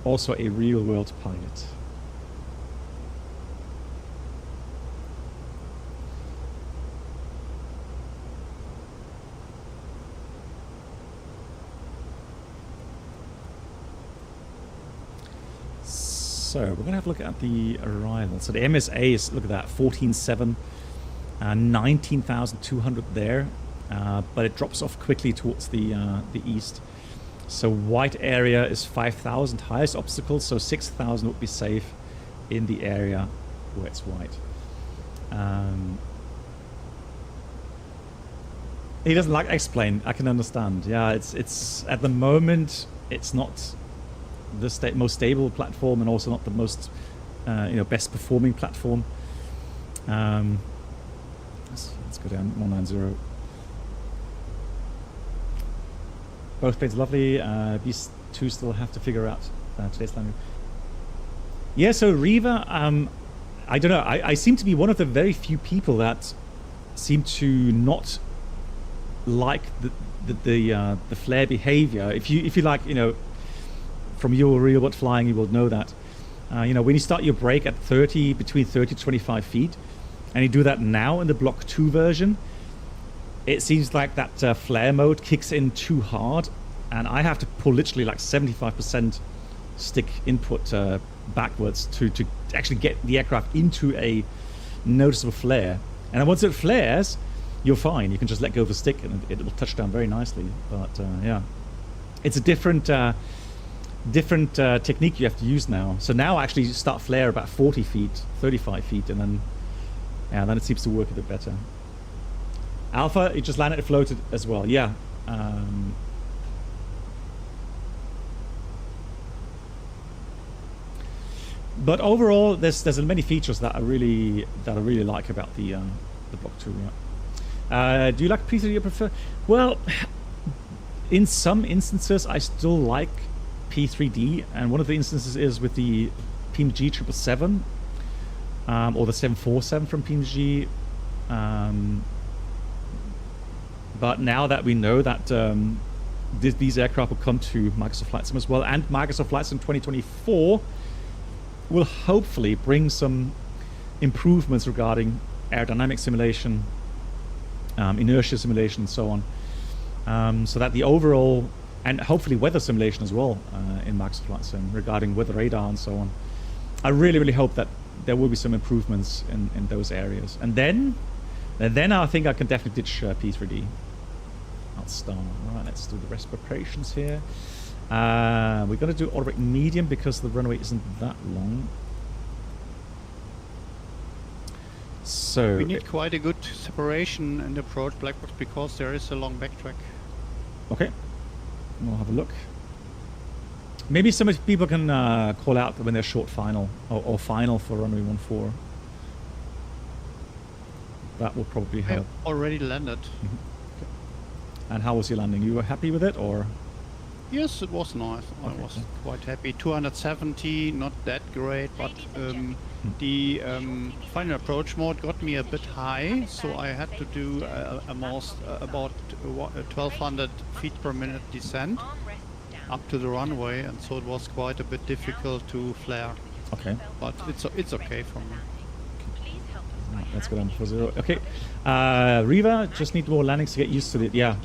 Also a real world pilot. So we're going to have a look at the arrival. So the MSA is, look at that, 14.7, 19,200 there, but it drops off quickly towards the east. So white area is 5,000, highest obstacle, so 6,000 would be safe in the area where it's white. He doesn't like X-Plane, I can understand. Yeah, it's at the moment it's not the most stable platform, and also not the most you know, best performing platform. Let's go down 190. Both planes lovely. These two still have to figure out today's landing. Yeah, so Riva, I don't know. I seem to be one of the very few people that seem to not like the flare behavior. If you like, you know, from your real world flying, you will know that. You know, when you start your brake at between 30 to 25 feet, and you do that now in the Block 2 version, it seems like that flare mode kicks in too hard, and I have to pull literally like 75% stick input backwards to actually get the aircraft into a noticeable flare. And then once it flares, you're fine. You can just let go of the stick and it will touch down very nicely. But yeah, it's a different technique you have to use now. So now I actually start flare about 40 feet, 35 feet, and then it seems to work a bit better. Alpha, it just landed, it floated as well. Yeah. But overall, there's many features that I really like about the Block 2. Yeah. Do you like P3D or prefer? Well, in some instances, I still like P3D, and one of the instances is with the PMG 777 or the 747 from PMG. But now that we know that these aircraft will come to Microsoft Flight Sim as well, and Microsoft Flight Sim 2024 will hopefully bring some improvements regarding aerodynamic simulation, inertia simulation, and so on, so that the overall, and hopefully weather simulation as well in Microsoft Flight Sim regarding weather radar and so on. I really hope that there will be some improvements in those areas, and then I think I can definitely ditch P3D. I'll start. All right, let's do the rest preparations here. We're going to do orbit medium because the runway isn't that long. So we need quite a good separation in the approach black box because there is a long backtrack. Okay, we'll have a look. Maybe some people can call out when they're short final or final for runway 14. That will probably help. I already landed. Mm-hmm. Okay. And how was your landing? You were happy with it, or? Yes, it was nice. Okay. I was quite happy. 270, not that great, but the final approach mode got me a bit high, so I had to do about 1200 feet per minute descent Armrests down. up to the runway, and so it was quite a bit difficult to flare. Okay. But it's okay for me. Please help us by Right, let's go down handing for 0. the Okay. rubbish. Riva, just need more landings to get used to it. Yeah.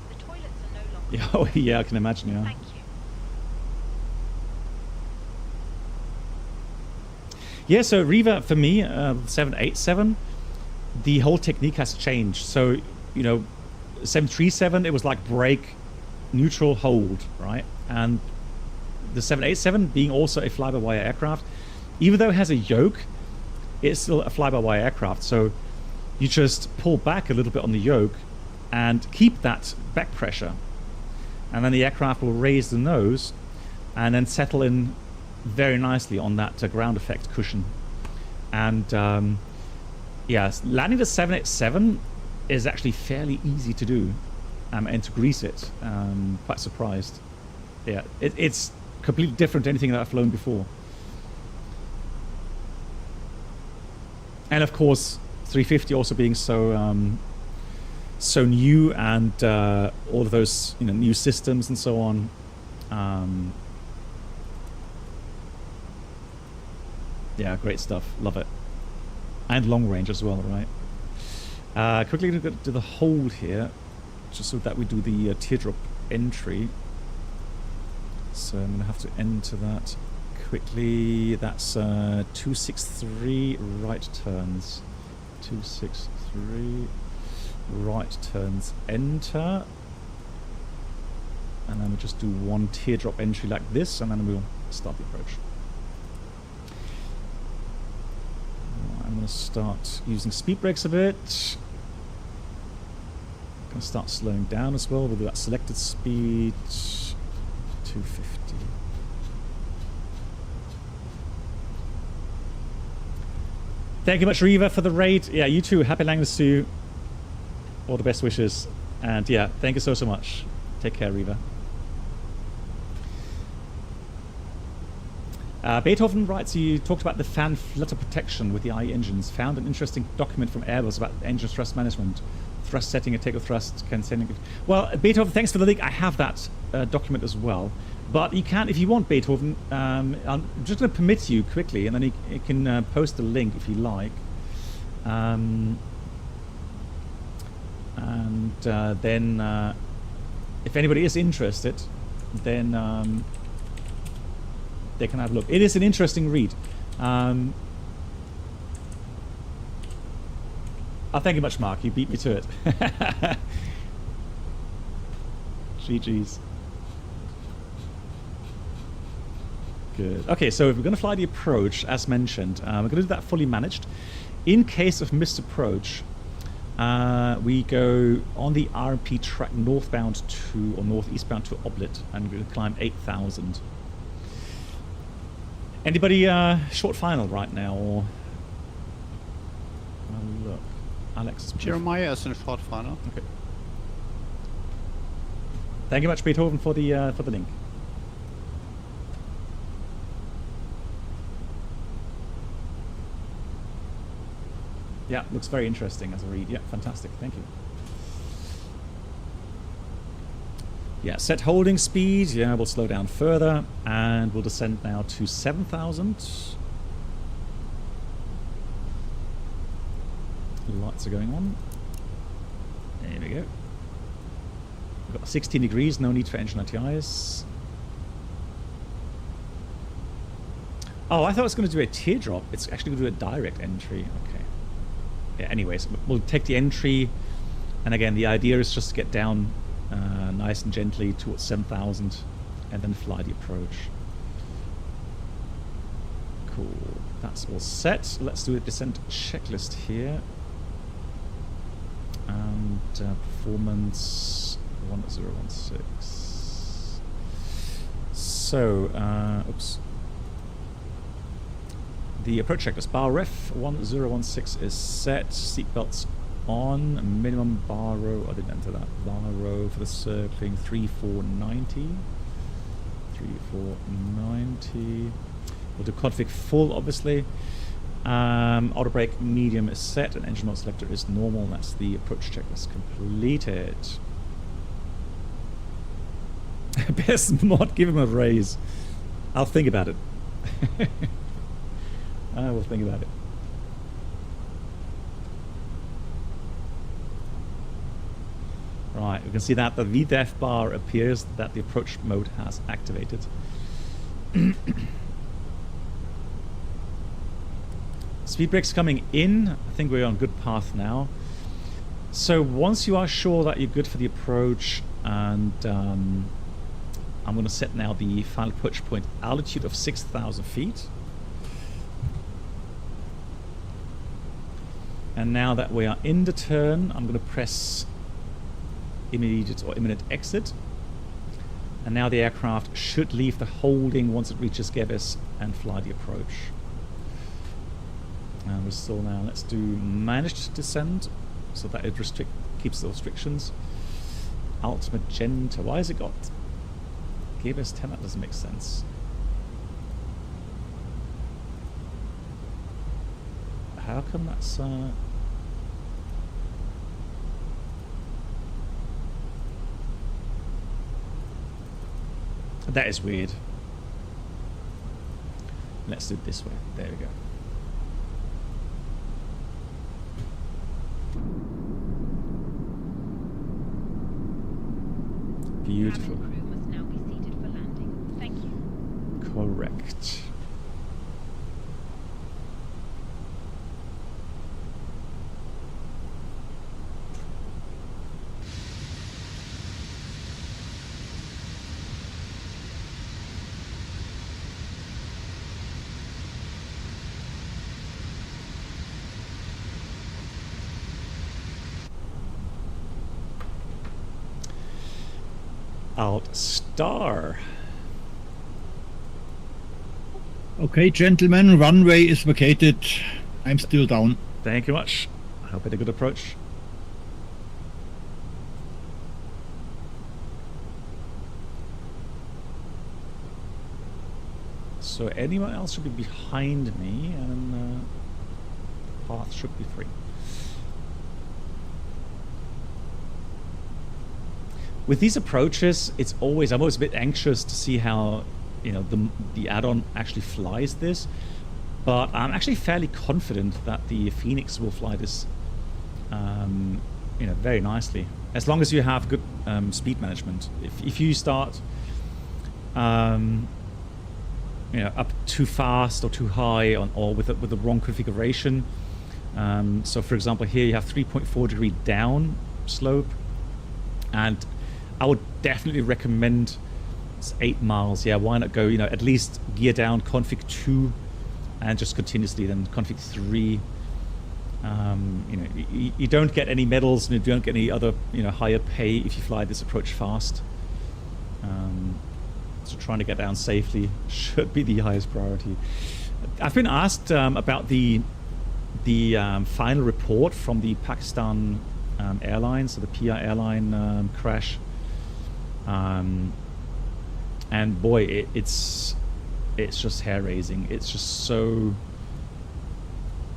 The toilets are no longer. Yeah, oh, yeah, I can imagine, yeah. Thank you. Yeah, so Riva, for me, 787, the whole technique has changed. So, you know, 737, it was like brake, neutral, hold, right? And the 787 being also a fly-by-wire aircraft, even though it has a yoke, it's still a fly-by-wire aircraft. So you just pull back a little bit on the yoke and keep that back pressure. And then the aircraft will raise the nose and then settle in very nicely on that ground effect cushion. And yeah, landing the 787 is actually fairly easy to do, and to grease it. Quite surprised. Yeah, it's completely different to anything that I've flown before. And of course, 350 also being so so new, and all of those, you know, new systems and so on. Yeah, great stuff. Love it. And long range as well, right? Quickly going to do the hold here, just so that we do the teardrop entry. So I'm going to have to enter that quickly. That's 263 right turns. 263 right turns. Enter. And then we'll just do one teardrop entry like this, and then we'll start the approach. I'm going to start using speed brakes a bit. Going to start slowing down as well. We'll do that selected speed, 250. Thank you much, Riva, for the raid. Yeah, you too. Happy landings to you. All the best wishes. And yeah, thank you so much. Take care, Riva. Beethoven writes, you talked about the fan flutter protection with the IE engines. Found an interesting document from Airbus about engine thrust management. Thrust setting and takeoff thrust can send. Well, Beethoven, thanks for the link. I have that document as well. But you can, if you want, Beethoven, I'm just going to permit you quickly, and then you can post the link if you like. And then, if anybody is interested, then they can have a look. It is an interesting read. Oh, thank you much, Mark. You beat me to it. GG's. Good. Okay, so if we're going to fly the approach, as mentioned, we're going to do that fully managed. In case of missed approach, we go on the RP track northbound to, or northeastbound to Oblit, and we're going to climb 8,000. Anybody short final right now, or look, Alex? Jeremiah is in short final. Okay. Thank you much, Beethoven, for the link. Yeah, looks very interesting as a read. Yeah, fantastic. Thank you. Yeah, set holding speed. Yeah, we'll slow down further, and we'll descend now to 7,000. Lights are going on. There we go. We've got 16 degrees. No need for engine ITIs. Oh, I thought it was going to do a teardrop. It's actually going to do a direct entry. Okay. Yeah. Anyways, we'll take the entry, and again, the idea is just to get down nice and gently towards 7,000 and then fly the approach. Cool. That's all set. Let's do a descent checklist here. And performance 1016. So, oops. The approach checklist. Bar ref 1016 is set. Seatbelts on. Minimum bar row. I didn't enter that. Bar row for the circling 3490. 3490. We'll do config full, obviously. Auto brake medium is set and engine mode selector is normal. That's the approach checklist completed. Best mod, give him a raise. I'll think about it. I will think about it. Right, we can see that the VDEF bar appears that the approach mode has activated. Speed brakes coming in. I think we're on good path now. So once you are sure that you're good for the approach, and I'm going to set now the final approach point altitude of 6,000 feet. And now that we are in the turn, I'm going to press immediate or imminent exit. And now the aircraft should leave the holding once it reaches Gebes and fly the approach. And we're still now, let's do managed descent so that it keeps the restrictions. Alt magenta, why has it got Gebes 10? That doesn't make sense. How come that's that is weird. Let's do it this way. There we go. Beautiful. Cabin crew must now be seated for landing. Thank you. Correct. Alt star. Okay, gentlemen, runway is vacated. I'm still down. Thank you much. I hope it a good approach. So anyone else should be behind me, and the path should be free. With these approaches, I'm always a bit anxious to see how, you know, the add-on actually flies this, but I'm actually fairly confident that the FENIX will fly this, you know, very nicely, as long as you have good speed management. If you start, you know, up too fast or too high or with the wrong configuration, so for example here you have 3.4 degree down slope, and I would definitely recommend, it's 8 miles. Yeah, why not go, you know, at least gear down config 2 and just continuously then config 3. You know, you don't get any medals and you don't get any other, you know, higher pay if you fly this approach fast. So trying to get down safely should be the highest priority. I've been asked about the final report from the Pakistan airline, so the PI airline crash. And boy, it's just hair-raising. It's just so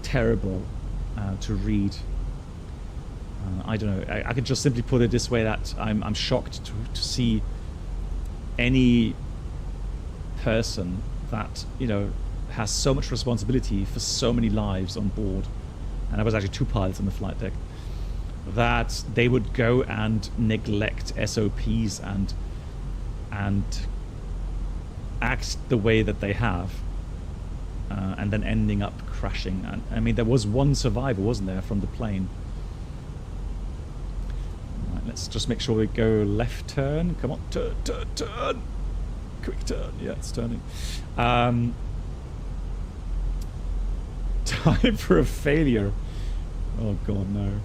terrible to read. I don't know. I could just simply put it this way: that I'm shocked to see any person that, you know, has so much responsibility for so many lives on board, and there was actually 2 pilots on the flight deck, that they would go and neglect SOPs and act the way that they have, and then ending up crashing. And I mean, there was one survivor, wasn't there, from the plane? Right, let's just make sure we go left turn. Come on, turn, turn, turn. Quick turn. Yeah, it's turning. Time for a failure. Oh god, no.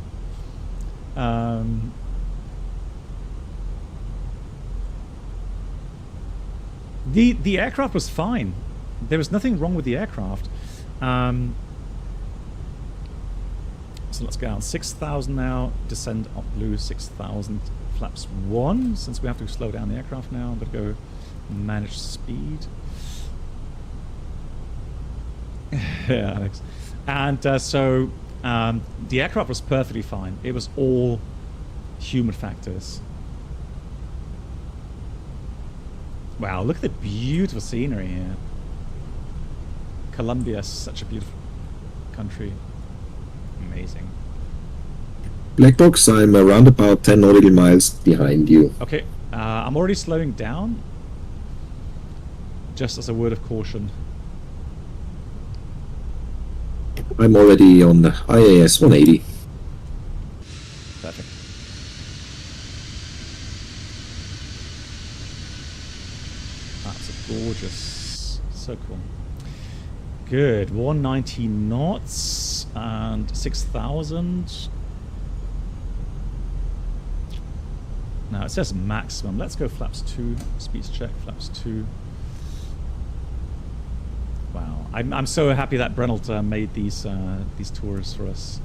The aircraft was fine. There was nothing wrong with the aircraft. So let's go down 6,000 now. Descend up blue 6,000. Flaps 1. Since we have to slow down the aircraft now, I'm going to go manage speed. Yeah, Alex. And so the aircraft was perfectly fine. It was all human factors. Wow, look at the beautiful scenery here. Colombia is such a beautiful country. Amazing. Black box, I'm around about 10 nautical miles behind you. Okay, I'm already slowing down. Just as a word of caution. I'm already on the IAS 180. Perfect. That's a gorgeous. So cool. Good. 190 knots and 6,000. Now it says maximum. Let's go flaps 2. Speeds check. Flaps 2. Wow. I'm so happy that Brennelt made these tours for us.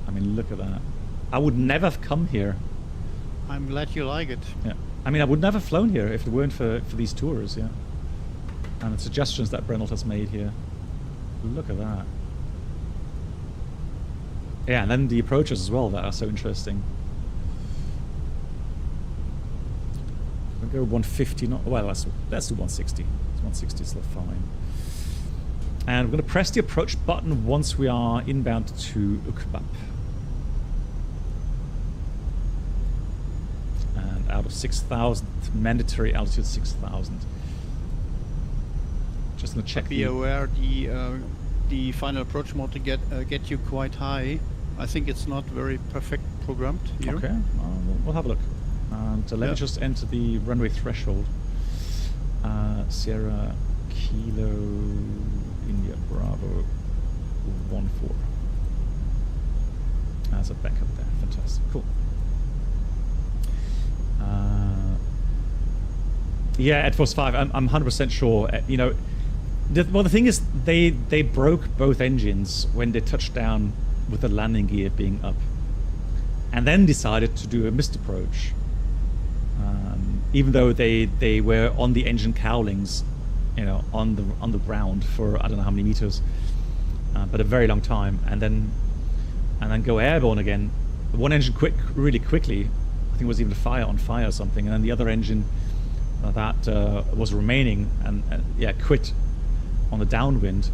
I mean, look at that. I would never have come here. I'm glad you like it. Yeah. I mean, I would never have flown here if it weren't for these tours, yeah. And the suggestions that Brennelt has made here. Look at that. Yeah, and then the approaches as well that are so interesting. We'll go 150, not well. Let's do 160. 160 is still fine. And we're going to press the approach button once we are inbound to Ibague. And out of 6,000, mandatory altitude 6,000. Just going to check. Be aware the final approach mode to get you quite high. I think it's not very perfect programmed here. Okay, we'll have a look. And let me just enter the runway threshold. Sierra Kilo India Bravo 14. As a backup there. Fantastic. Cool. Yeah, at Force 5, I'm 100% sure. You know, well, the thing is, they broke both engines when they touched down with the landing gear being up, and then decided to do a missed approach. Even though they were on the engine cowlings, you know, on the ground for I don't know how many meters, but a very long time, and then go airborne again. One engine quit really quickly. I think it was even on fire or something, and then the other engine that was remaining and quit on the downwind.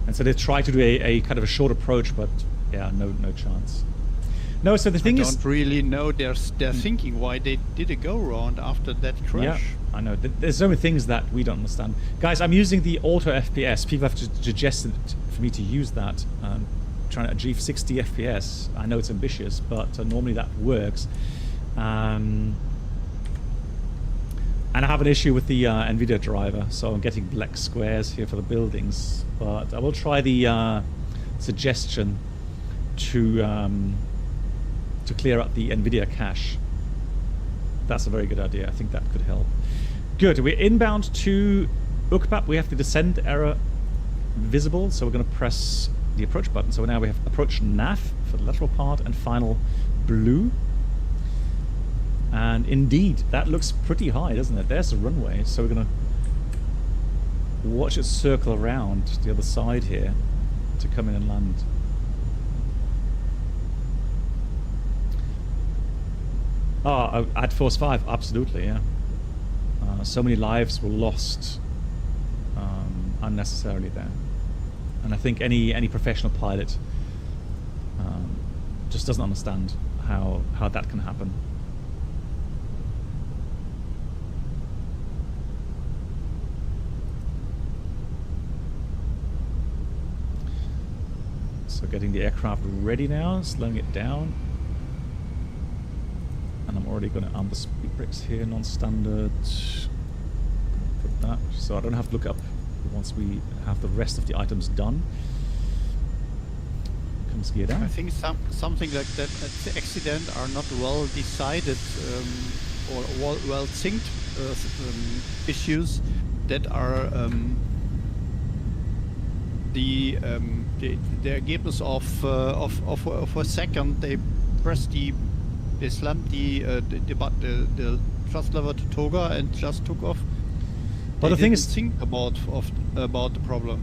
And so they tried to do a kind of a short approach, but yeah, no chance. No, so the thing is, I don't really know their thinking why they did a go round after that crash. Yeah, I know. There's so many things that we don't understand. Guys, I'm using the auto FPS. People have suggested for me to use that. Trying to achieve 60 FPS. I know it's ambitious, but normally that works. And I have an issue with the NVIDIA driver, so I'm getting black squares here for the buildings. But I will try the suggestion to clear up the NVIDIA cache. That's a very good idea. I think that could help. Good. We're inbound to Ibague. We have the descent error visible, so we're going to press the approach button. So now we have approach nav for the lateral part and final blue. And indeed, that looks pretty high, doesn't it? There's the runway, so we're going to watch it circle around the other side here to come in and land. Oh, at Force 5, absolutely, yeah. So many lives were lost unnecessarily there. And I think any professional pilot just doesn't understand how that can happen. So getting the aircraft ready now, slowing it down. And I'm already going to arm the speed brakes here, non-standard. Put that, so I don't have to look up once we have the rest of the items done. Comes gear down. I think something like that at the accident are not well decided or well synced issues that are the ergebnis of a second they press they slammed the thrust lever to toga and just took off. But the thing is, think about the problem.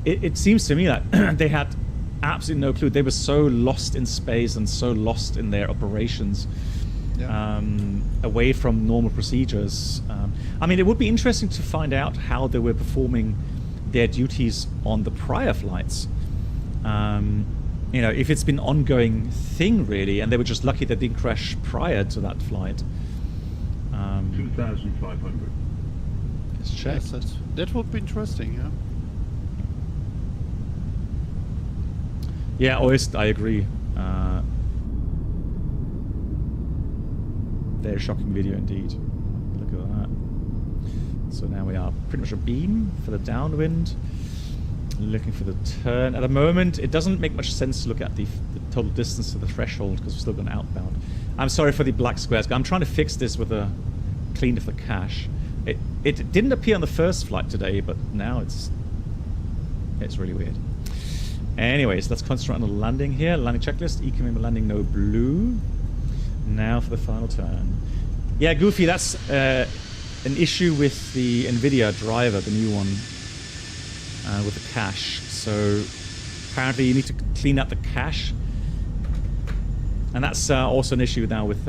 it seems to me that they had absolutely no clue. They were so lost in space and so lost in their operations, away from normal procedures. I mean, it would be interesting to find out how they were performing their duties on the prior flights. You know, if it's been an ongoing thing, really, and they were just lucky that they didn't crash prior to that flight. 2,500. Let's check. Yes, that would be interesting, yeah. Yeah, I agree. Very shocking video indeed. Look at that. So now we are pretty much a beam for the downwind. Looking for the turn. At the moment, it doesn't make much sense to look at the total distance to the threshold because we're still going outbound. I'm sorry for the black squares. I'm trying to fix this with a clean of the cache. It didn't appear on the first flight today, but now it's really weird. Anyways, let's concentrate on the landing here. Landing checklist. Economic landing, no blue. Now for the final turn. Yeah, Goofy, that's an issue with the NVIDIA driver, the new one, with the cache. So apparently you need to clean up the cache. And that's also an issue now with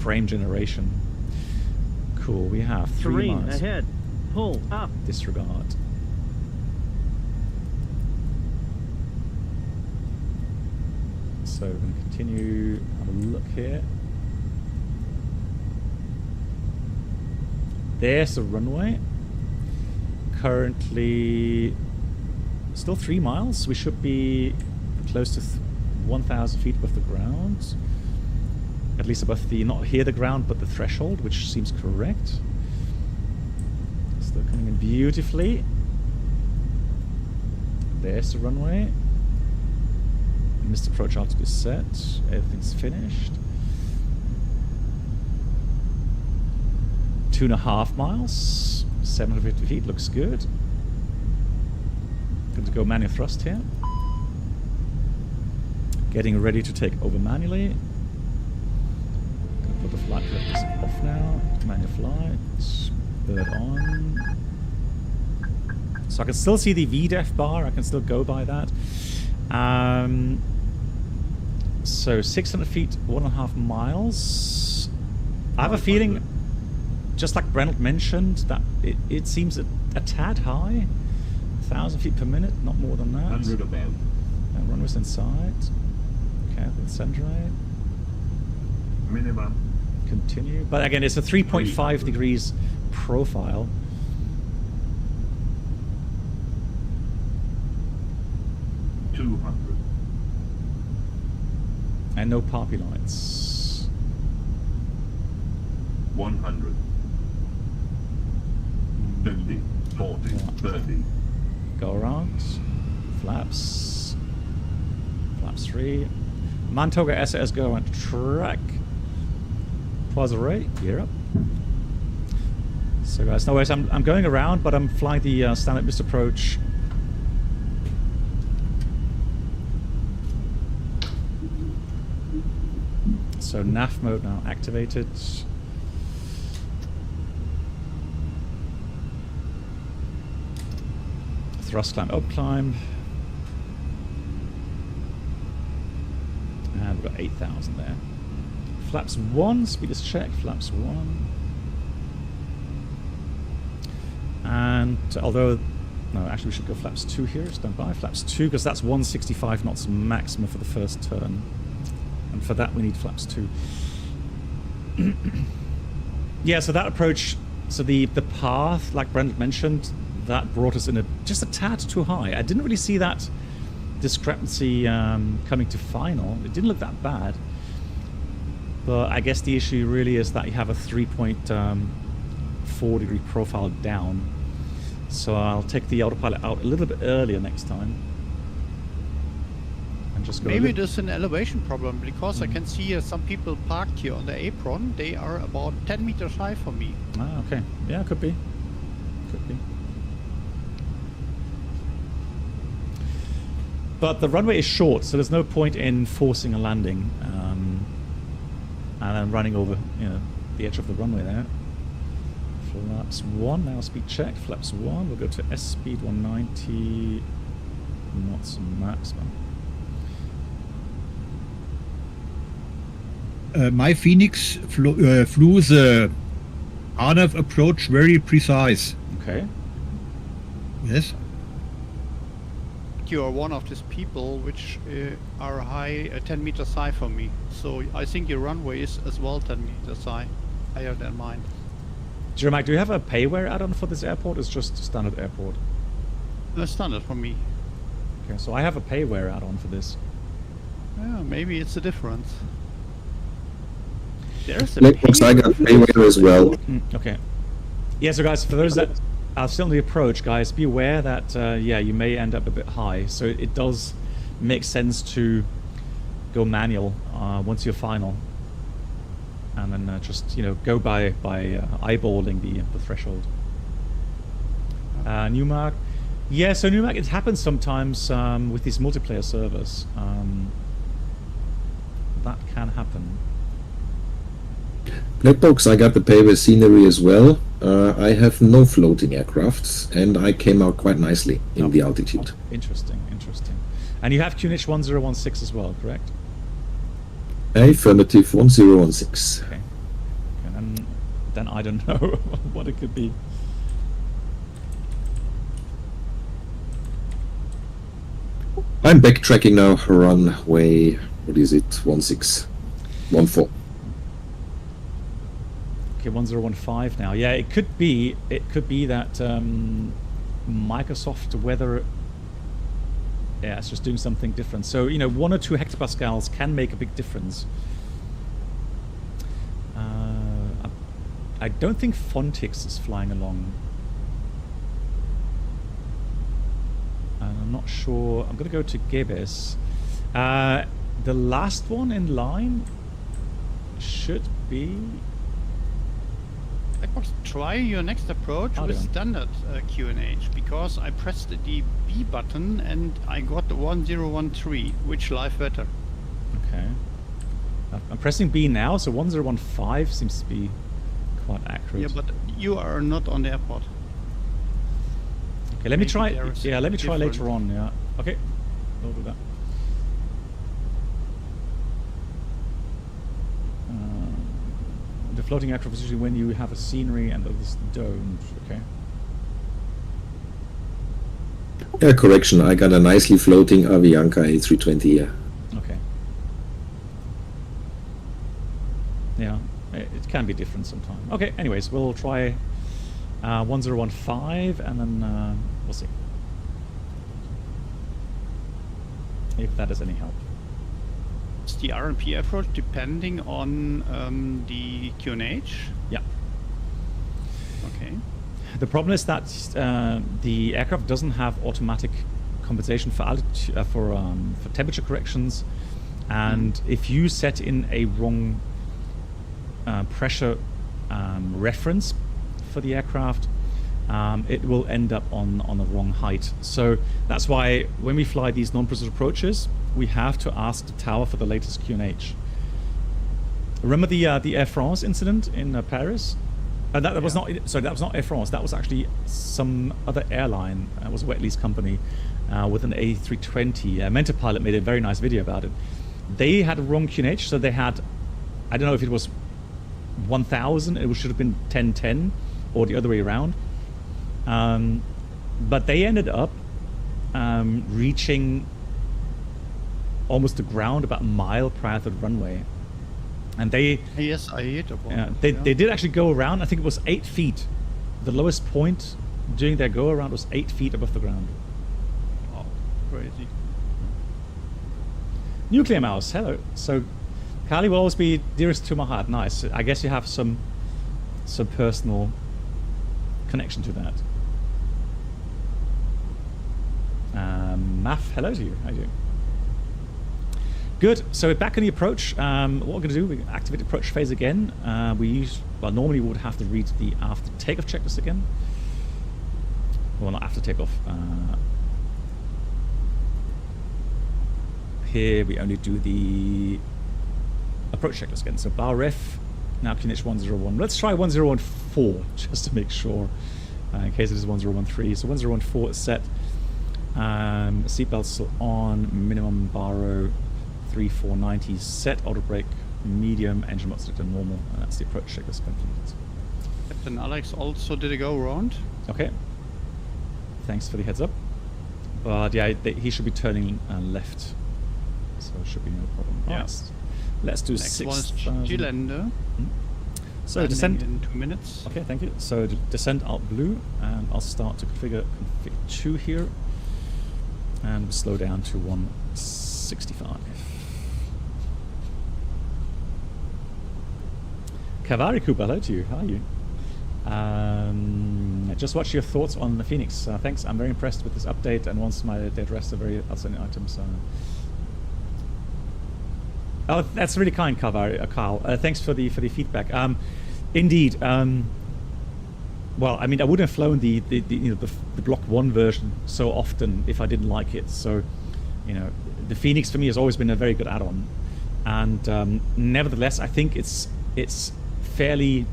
frame generation. Cool, we have 3 miles. Ahead. Pull up. Disregard. So we're going to continue, have a look here. There's the runway. Currently still 3 miles. We should be close to 1,000 feet above the ground. At least above the, not here the ground, but the threshold, which seems correct. Still coming in beautifully. There's the runway. Missed approach altitude is set. Everything's finished. 2.5 miles. 750 feet. Looks good. Good to go manual thrust here. Getting ready to take over manually. Gonna put the flight directors off now. Manual flight. Bird on. So I can still see the VDEF bar. I can still go by that. So 600 feet, 1.5 miles. I have a feeling, just like Reynolds mentioned, that it seems a tad high. 1,000 feet per minute, not more than that. 100 above. And runway's inside. Okay, the center right. Minimum. Continue. But again, it's a 3.5 degrees profile. And no poppy lights. 100. 50, 40, 30. Go around. Flaps. Flaps 3. Mantoga SAS go on track. Pause array. Gear up. So guys, no worries. I'm going around, but I'm flying the standard missed approach. So nav mode now activated. Thrust climb, up climb. And we've got 8,000 there. Flaps 1, speed is check, flaps 1. And although, no, actually we should go flaps 2 here, stand by. Flaps 2, because that's 165 knots maximum for the first turn. And for that we need flaps 2. Yeah, so that approach, so the path, like Brent mentioned, that brought us in just a tad too high. I didn't really see that discrepancy coming to final. It didn't look that bad. But I guess the issue really is that you have a 3.4 degree profile down. So I'll take the autopilot out a little bit earlier next time. Just go maybe there's an elevation problem, because I can see some people parked here on the apron. They are about 10 meters high for me. Ah, okay. Yeah, could be. Could be. But the runway is short, so there's no point in forcing a landing and then running over, you know, the edge of the runway there. Flaps 1, now speed checked. Flaps 1, we'll go to S speed 190 knots maximum. My FENIX flew the RNAV approach very precise. Okay. Yes. You are one of these people which are high, 10 meters high for me. So I think your runway is as well 10 meters high, higher than mine. Jeremiah, do you have a payware add-on for this airport? It's just standard airport. That's standard for me. Okay, so I have a payware add-on for this. Yeah, maybe it's a difference. There's a Blackbox, I got payware as well. Okay. Yeah, so guys, for those that are still on the approach, guys, be aware that, yeah, you may end up a bit high. So it does make sense to go manual once you're final. And then just, you know, go by eyeballing the threshold. Newmark. Yeah, so Newmark, it happens sometimes with these multiplayer servers. That can happen. Blackbox, I got the payware scenery as well. I have no floating aircrafts, and I came out quite nicely in the altitude. Interesting, interesting. And you have QNH 1016 as well, correct? Affirmative 1016. Okay. And then I don't know what it could be. I'm backtracking now, runway, what is it, 1614. Okay, 1015 now. Yeah, it could be that Microsoft weather, yeah, it's just doing something different. So, you know, 1 or 2 hectopascals can make a big difference. I don't think Fontix is flying along. And I'm not sure. I'm going to go to Gebes. The last one in line should be... Try your next approach with standard QNH, because I pressed the B button and I got the 1013, which lies better. Okay. I'm pressing B now, so 1015 seems to be quite accurate. Yeah, but you are not on the airport. Okay, let me try. there is Yeah, let me try different. later on. Yeah. Okay. We'll do that. The floating aircraft is usually when you have a scenery and others don't. Okay. Yeah, correction, I got a nicely floating Avianca A320 here. Okay. Yeah, it can be different sometimes. Okay, anyways, we'll try 1015 and then we'll see if that is any help. It's the RMP approach depending on the QNH. Yeah. Okay. The problem is that the aircraft doesn't have automatic compensation for altitude, for temperature corrections, and if you set in a wrong pressure reference for the aircraft, it will end up on the wrong height. So that's why when we fly these non-precision approaches, we have to ask the tower for the latest QNH. Remember the Air France incident in Paris? That was not. Sorry, that was not Air France. That was actually some other airline. It was a wet lease company with an A320. Mentor Pilot made a very nice video about it. They had a wrong QNH, so they had, I don't know if it was 1000. It should have been 1010, or the other way around. But they ended up reaching almost the ground about a mile prior to the runway. And they... Yes, I hit about they did actually go around. I think it was 8 feet. The lowest point during their go around was 8 feet above the ground. Oh, crazy. Nuclear Mouse, hello. So Cali will always be dearest to my heart. Nice. I guess you have some personal connection to that. Maf, hello to you. How are you doing? Good. So we're back in the approach. What we're going to do, we activate the approach phase again. Normally we would have to read the after takeoff checklist again. Well, not after takeoff. Here we only do the approach checklist again. So bar ref, now QNH 101. Let's try 1015 1014, just to make sure, in case it is 1013. So 1014 is set. Seatbelts still on. Minimum baro 3490 set. Auto brake medium. Engine mode selected normal. And that's the approach check that's completed. Captain Alex also did a go round. Okay. Thanks for the heads up. But yeah, he should be turning left, so it should be no problem. Yeah. Yes. Let's do Next one is 6,000. Gelände. So Landing descent in 2 minutes. Okay, thank you. So descent out blue, and I'll start to configure config 2 here, and slow down to 165. Kavari Cooper, hello to you. How are you? Just watch your thoughts on the FENIX. Thanks. I'm very impressed with this update, and once my dead rest are very outstanding items. Oh, that's really kind, Carl. Thanks for the feedback. Indeed. Well, I mean, I wouldn't have flown the Block 1 version so often if I didn't like it. So, you know, the FENIX for me has always been a very good add-on, and nevertheless, I think it's fairly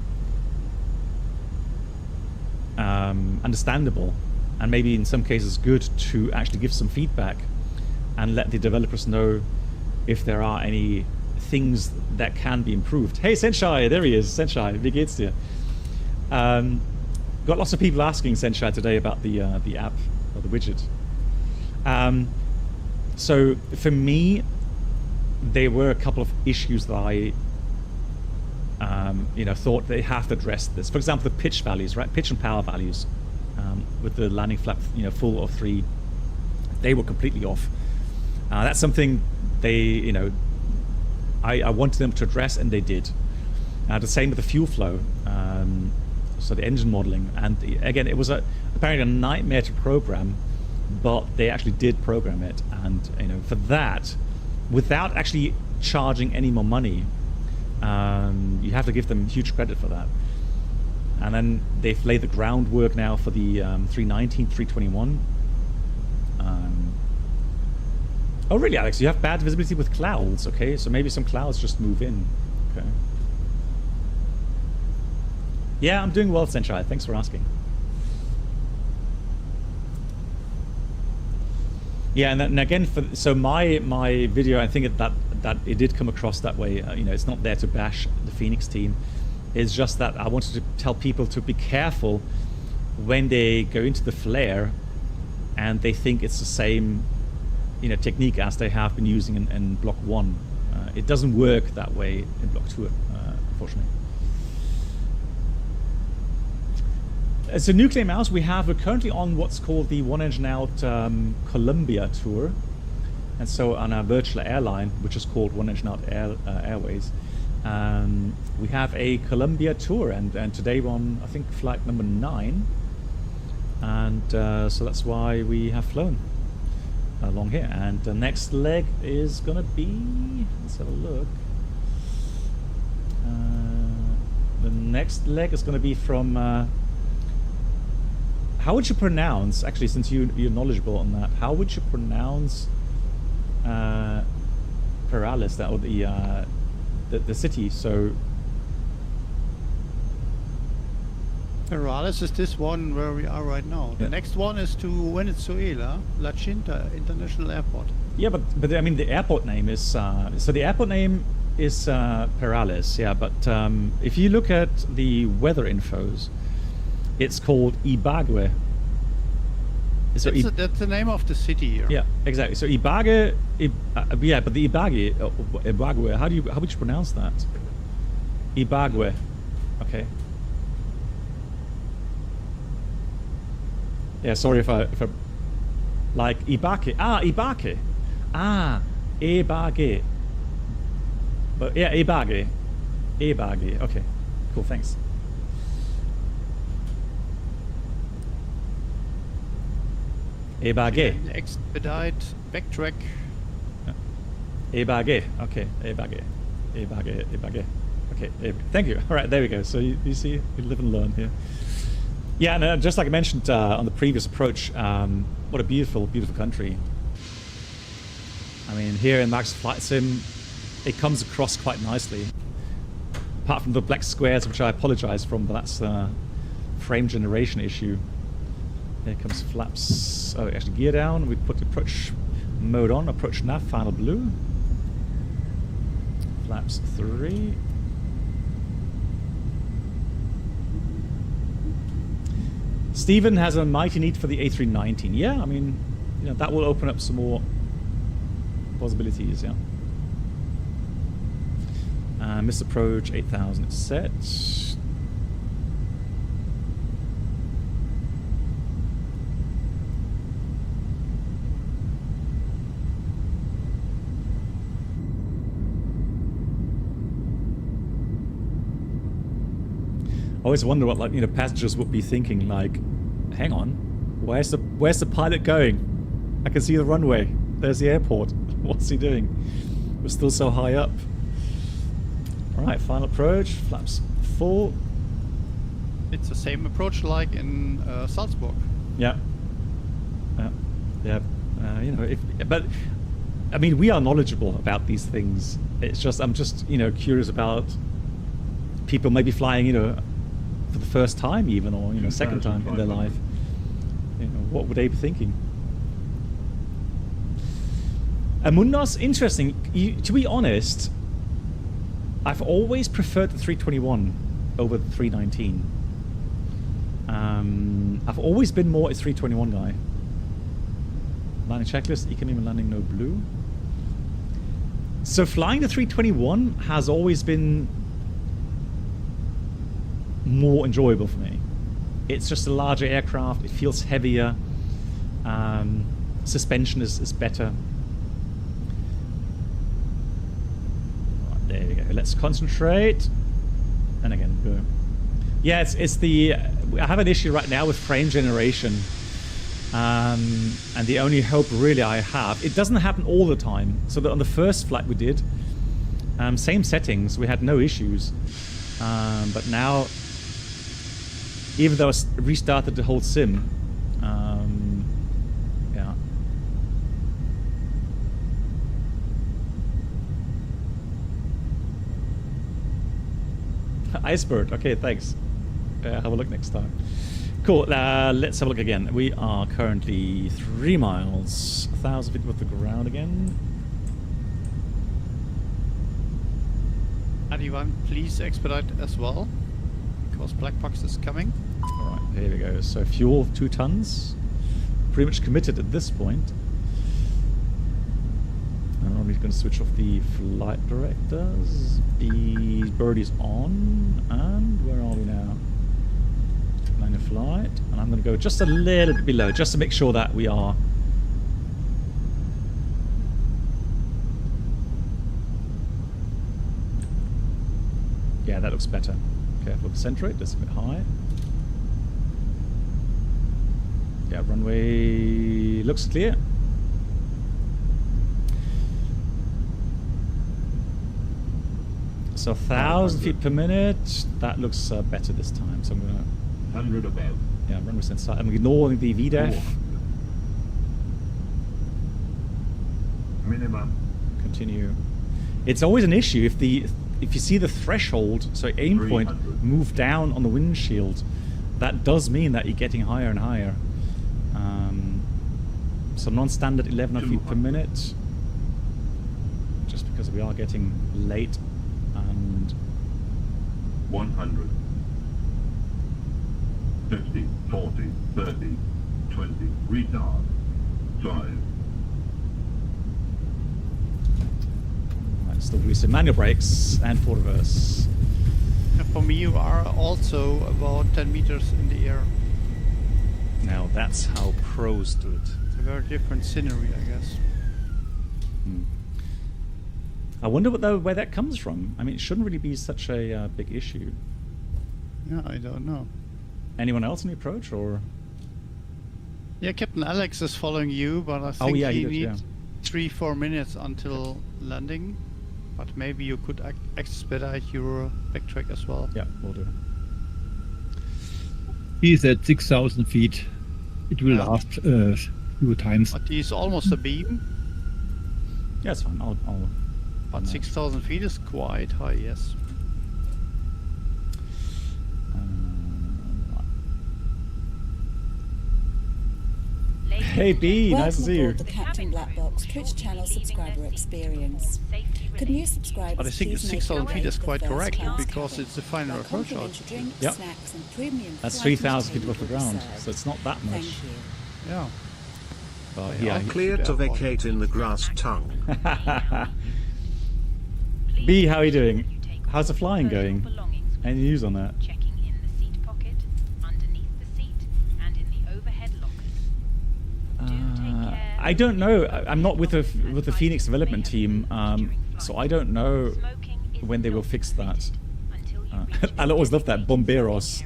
understandable, and maybe in some cases good, to actually give some feedback and let the developers know if there are any things that can be improved. Hey Senshai, there he is. Senshai, wie geht's dir? Got lots of people asking Senshai today about the app or the widget. So for me, there were a couple of issues that I thought they have to address this. For example, the pitch values, right? Pitch and power values with the landing flap, full or 3, they were completely off. That's something they, I wanted them to address, and they did. The same with the fuel flow, so the engine modeling, and again, it was apparently a nightmare to program, but they actually did program it, and for that, without actually charging any more money, you have to give them huge credit for that. And then they've laid the groundwork now for the 319, 321. Oh really, Alex? You have bad visibility with clouds, okay? So maybe some clouds just move in. Okay. Yeah, I'm doing well, Senshai. Thanks for asking. Yeah, and again, so my video, I think that it did come across that way. It's not there to bash the FENIX team. It's just that I wanted to tell people to be careful when they go into the flare and they think it's the same technique as they have been using in Block 1. It doesn't work that way in Block 2, unfortunately. As a Nuclear Mouse, we're currently on what's called the One Engine Out Colombia tour. And so on our virtual airline, which is called One Engine Out Airways, we have a Colombia tour, and today we're on, I think, flight number 9. And so that's why we have flown along here. And the next leg is going to be, let's have a look. The next leg is going to be from, how would you pronounce, actually, since you're knowledgeable on that, how would you pronounce Perales, or the city? So Perales is this one where we are right now. The next one is to Venezuela, La Cinta International Airport. Yeah, but I mean the airport name is so the airport name is Perales. Yeah, but if you look at the weather infos, it's called Ibague. So that's the name of the city here. Yeah, exactly. So Ibague, yeah, but the Ibague, how would you pronounce that? Ibague. Okay. Yeah, sorry if I like Ibague. Ibague. Ibague. But yeah, Ibague. Ibague. Okay. Cool, thanks. Ibague. Expedite, backtrack. Ibague. Okay, Ibague. Ibague. Okay, thank you. All right, there we go. So you see, we live and learn here. Yeah, and just like I mentioned on the previous approach, what a beautiful, beautiful country. I mean, here in Max Flight Sim, it comes across quite nicely. Apart from the black squares, which I apologize from, but that's frame generation issue. Here comes flaps. Oh, actually gear down. We put the approach mode on. Approach nav, final blue. Flaps 3. Stephen has a mighty need for the A319. Yeah, I mean, you know, that will open up some more possibilities, yeah. Missed approach 8000 is set. I always wonder what, like, you know, passengers would be thinking, like, hang on, where's the pilot going? I can see the runway. There's the airport. What's he doing? We're still so high up. Alright, final approach, flaps 4. It's the same approach like in Salzburg. Yeah. Yeah. You know, but I mean, we are knowledgeable about these things. It's just, I'm just, you know, curious about people maybe flying, you know, for the first time even, or, you know, second time in their life. You know, what would they be thinking? Amundos, interesting. To be honest, I've always preferred the 321 over the 319. I've always been more a 321 guy. Landing checklist, economy landing, no blue. So flying the 321 has always been more enjoyable for me. It's just a larger aircraft, it feels heavier, suspension is better. Right, there we go, let's concentrate. And again, go. Yeah, it's the, I have an issue right now with frame generation. And the only hope really I have, it doesn't happen all the time. So that on the first flight we did, same settings, we had no issues. But now, even though I restarted the whole sim, yeah. Icebird, okay, thanks. Have a look next time. Cool, let's have a look again. We are currently 3 miles, 1,000 feet above the ground again. Anyone, please expedite as well, because black box is coming. Alright, here we go. So fuel 2 tons. Pretty much committed at this point. And I'm going to switch off the flight directors. The bird is on. And where are we now? Line of flight. And I'm going to go just a little bit below, just to make sure that we are... Yeah, that looks better. Careful of the center rate, that's a bit high. Yeah, runway looks clear. So 1,000 feet per minute, that looks better this time. So I'm gonna 100 above. Yeah, runway inside. I'm ignoring the VDEF. Minimum. Continue. It's always an issue if you see the threshold, so aim point, move down on the windshield. That does mean that you're getting higher and higher. So non-standard 11 feet per minute, just because we are getting late. And 100. 50, 40, 30, 20. Retard. 5. right, still using manual brakes and full reverse. And for me, you are also about 10 meters in the air. Now that's how pros do it. It's a very different scenery, I guess. I wonder where that comes from. I mean, it shouldn't really be such a big issue. Yeah, I don't know. Anyone else in the approach, or? Yeah, Captain Alex is following you, but I think he needs 3-4 minutes until landing. But maybe you could expedite your backtrack as well. Yeah, we'll do. He's at 6,000 feet. It will last a few times. But he's almost a beam. Yeah, it's fine. I'll But 6,000 feet is quite high, yes. Hey B, nice to Welcome see you. aboard the Captain Black Box Twitch channel subscriber experience. Could new subscribers But I think please make 6,000 your feet way is to the quite first correct class because cabin, it's the final where approach complimentary drinks, Yep. snacks, and premium That's flight 3,000 feet above the entertainment will be ground, served. so it's not that much. Thank you. Yeah. But Yeah. yeah, Clear to vacate in the grass tongue. B, how are you doing? How's the flying going? Any news on that? Checking in the seat pocket, underneath the seat, and in the overhead lockers. Do take care. I don't know. I'm not with the FENIX development team, so I don't know when they will fix that. I always love that bomberos.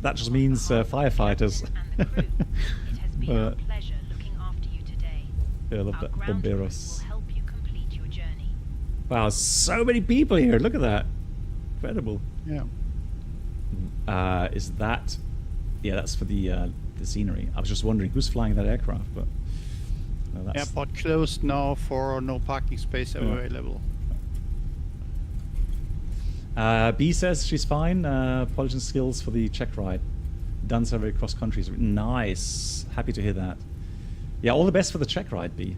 That just means firefighters. It has been our But- pleasure looking after you today. Yeah, I love Our that ground crew bomberos. will help you complete your journey. Wow, so many people here. Look at that. Incredible. Yeah. Is that? Yeah, that's for the scenery. I was just wondering who's flying that aircraft, but no, that's Airport closed now for no parking space available. B says she's fine. Polishing skills for the check ride. Done survey across countries. Nice. Happy to hear that. Yeah, all the best for the check ride, B.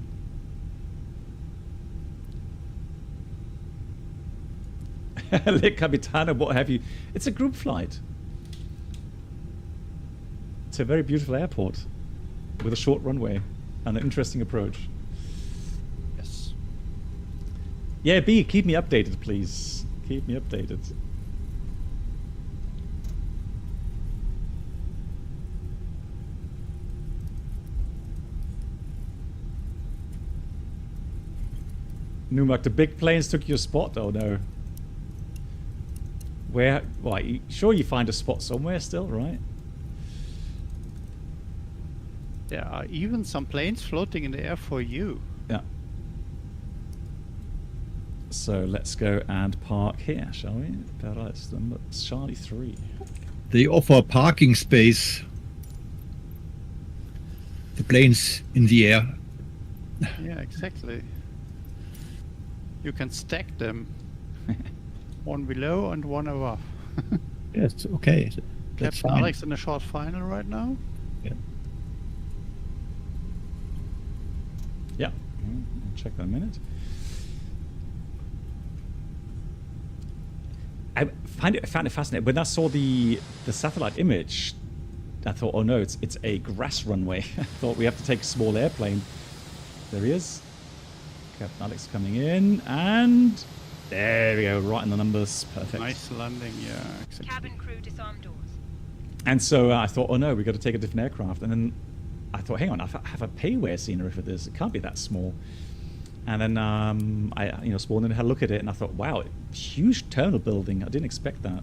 Le Capitano, what have you? It's a group flight. It's a very beautiful airport with a short runway and an interesting approach. Yes. Yeah, B, keep me updated, please. Keep me updated. Numak, the big planes took your spot? Oh no. Where? Why? Sure, you find a spot somewhere still, right? There are even some planes floating in the air for you. Yeah. So let's go and park here, shall we? Paradise number Charlie 3. They offer parking space. The planes in the air. Yeah, exactly. You can stack them. One below and one above. Yes, okay. That's Captain fine. Alex in a short final right now. Yeah. Yeah. I'll check that in a minute. I found it fascinating. When I saw the satellite image, I thought, oh no, it's a grass runway. I thought we have to take a small airplane. There he is. Captain Alex coming in, and there we go, right in the numbers. Perfect. Nice landing, yeah, exactly. Cabin crew disarm doors. And so I thought, oh no, we've got to take a different aircraft. And then I thought, hang on, I have a payware scenery for this. It can't be that small. And then I spawned in and had a look at it, and I thought, wow, huge terminal building. I didn't expect that.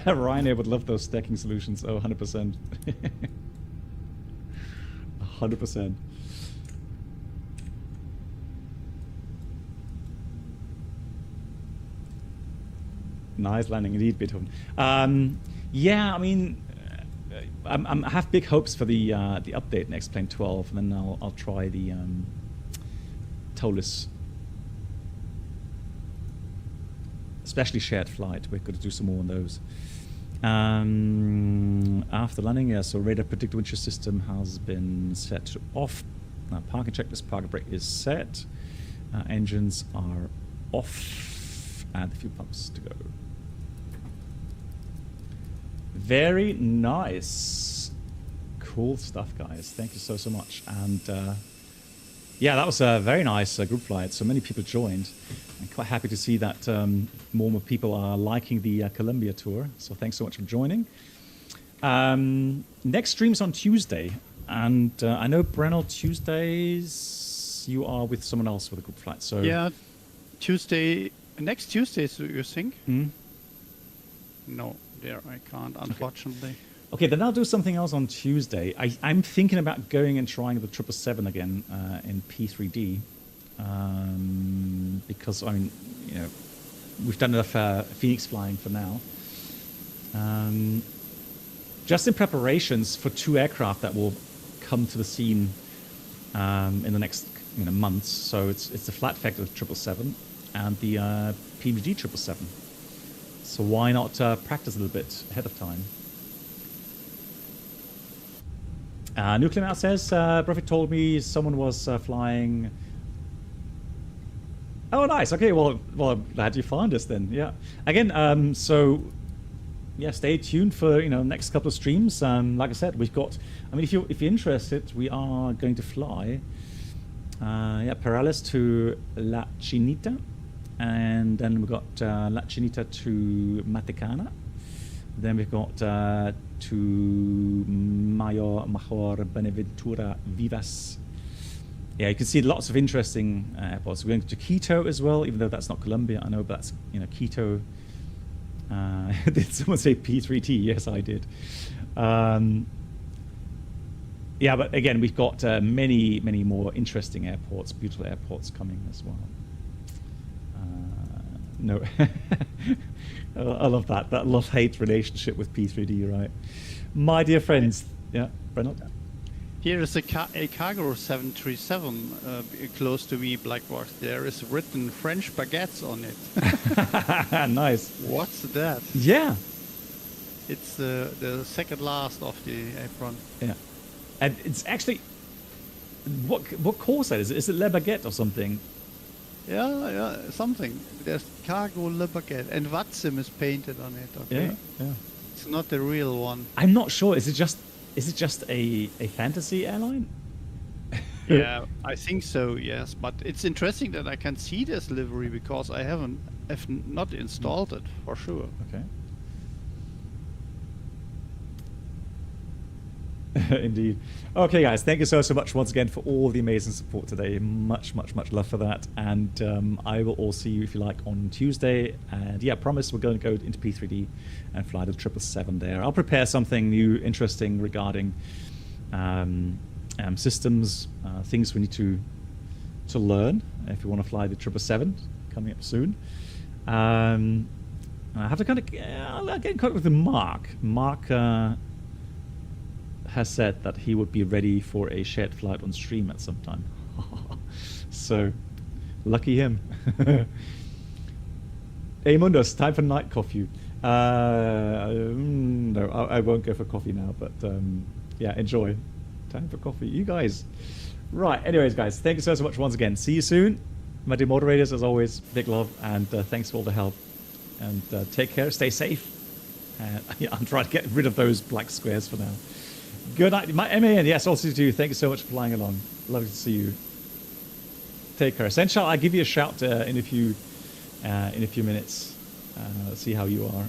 Ryan here would love those stacking solutions. Oh, 100%. 100%. Nice landing indeed, Beethoven. Yeah, I mean, I have big hopes for the update in X-Plane 12, and then I'll try the TOLUS, especially shared flight. We're going to do some more on those. After landing, yeah, so radar predictor winch system has been set to off. Parking checklist, parking brake is set. Engines are off, and the fuel pumps to go. Very nice. Cool stuff, guys. Thank you so much. And yeah, that was a very nice group flight. So many people joined. I'm quite happy to see that more and more people are liking the Colombia tour. So thanks so much for joining. Next stream's on Tuesday. And I know, Brennell, Tuesdays you are with someone else with a group flight. So Yeah, Tuesday, next Tuesday, so you think? Hmm? No, there I can't, unfortunately. Okay, then I'll do something else on Tuesday. I'm thinking about going and trying the 777 again in P3D. Because, I mean, you know, we've done enough FENIX flying for now. Just in preparations for 2 aircraft that will come to the scene in the next months. So it's the flat factor 777 and the PBG 777. So why not practice a little bit ahead of time? Nuclear Now says, Prophet told me someone was flying. Oh, nice. Okay, well, I'm glad you found us then. Yeah. Again, so yeah, stay tuned for next couple of streams. Like I said, we've got. I mean, if you're interested, we are going to fly. Perales to La Chinita, and then we've got La Chinita to Matecana. Then we've got to Major Benaventura Vivas. Yeah, you can see lots of interesting airports. We're going to Quito as well, even though that's not Colombia, I know, but that's Quito. Did someone say P3T? Yes, I did. Yeah, but again, we've got many more interesting airports, beautiful airports coming as well. No, I love that love-hate relationship with P3D, right? My dear friends, yeah, Bernard. Here is a cargo 737 close to me, black box. There is written French baguettes on it. Nice. What's that? Yeah. It's the second last of the apron. Yeah. And it's actually, what course that is? Is it Le Baguette or something? Yeah, something. There's Cargo Le Baguette, and Watsim is painted on it. Okay. Yeah. It's not the real one. I'm not sure. Is it just a fantasy airline? Yeah, I think so. Yes, but it's interesting that I can see this livery because I have not installed it for sure. Okay. Indeed. Okay, guys, thank you so much once again for all the amazing support today. Much love for that. And I will all see you, if you like, on Tuesday. And yeah, promise we're going to go into P3D and fly the 777 there. I'll prepare something new, interesting regarding systems, things we need to learn if you want to fly the 777 coming up soon. I have to I'll get in contact with Mark. Mark has said that he would be ready for a shared flight on stream at some time. So, lucky him. Hey Mundus, time for night coffee. No, I won't go for coffee now, but yeah, enjoy. Time for coffee. You guys. Right, anyways, guys, thank you so much once again. See you soon. My dear moderators, as always, big love, and thanks for all the help. And take care, stay safe. Yeah, I'm trying to get rid of those black squares for now. Good night. My MAN, yes, also to you. Thank you so much for flying along. Lovely to see you. Take care. Senshal, I'll give you a shout in a few minutes. See how you are.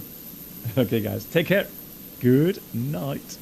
Okay, guys. Take care. Good night.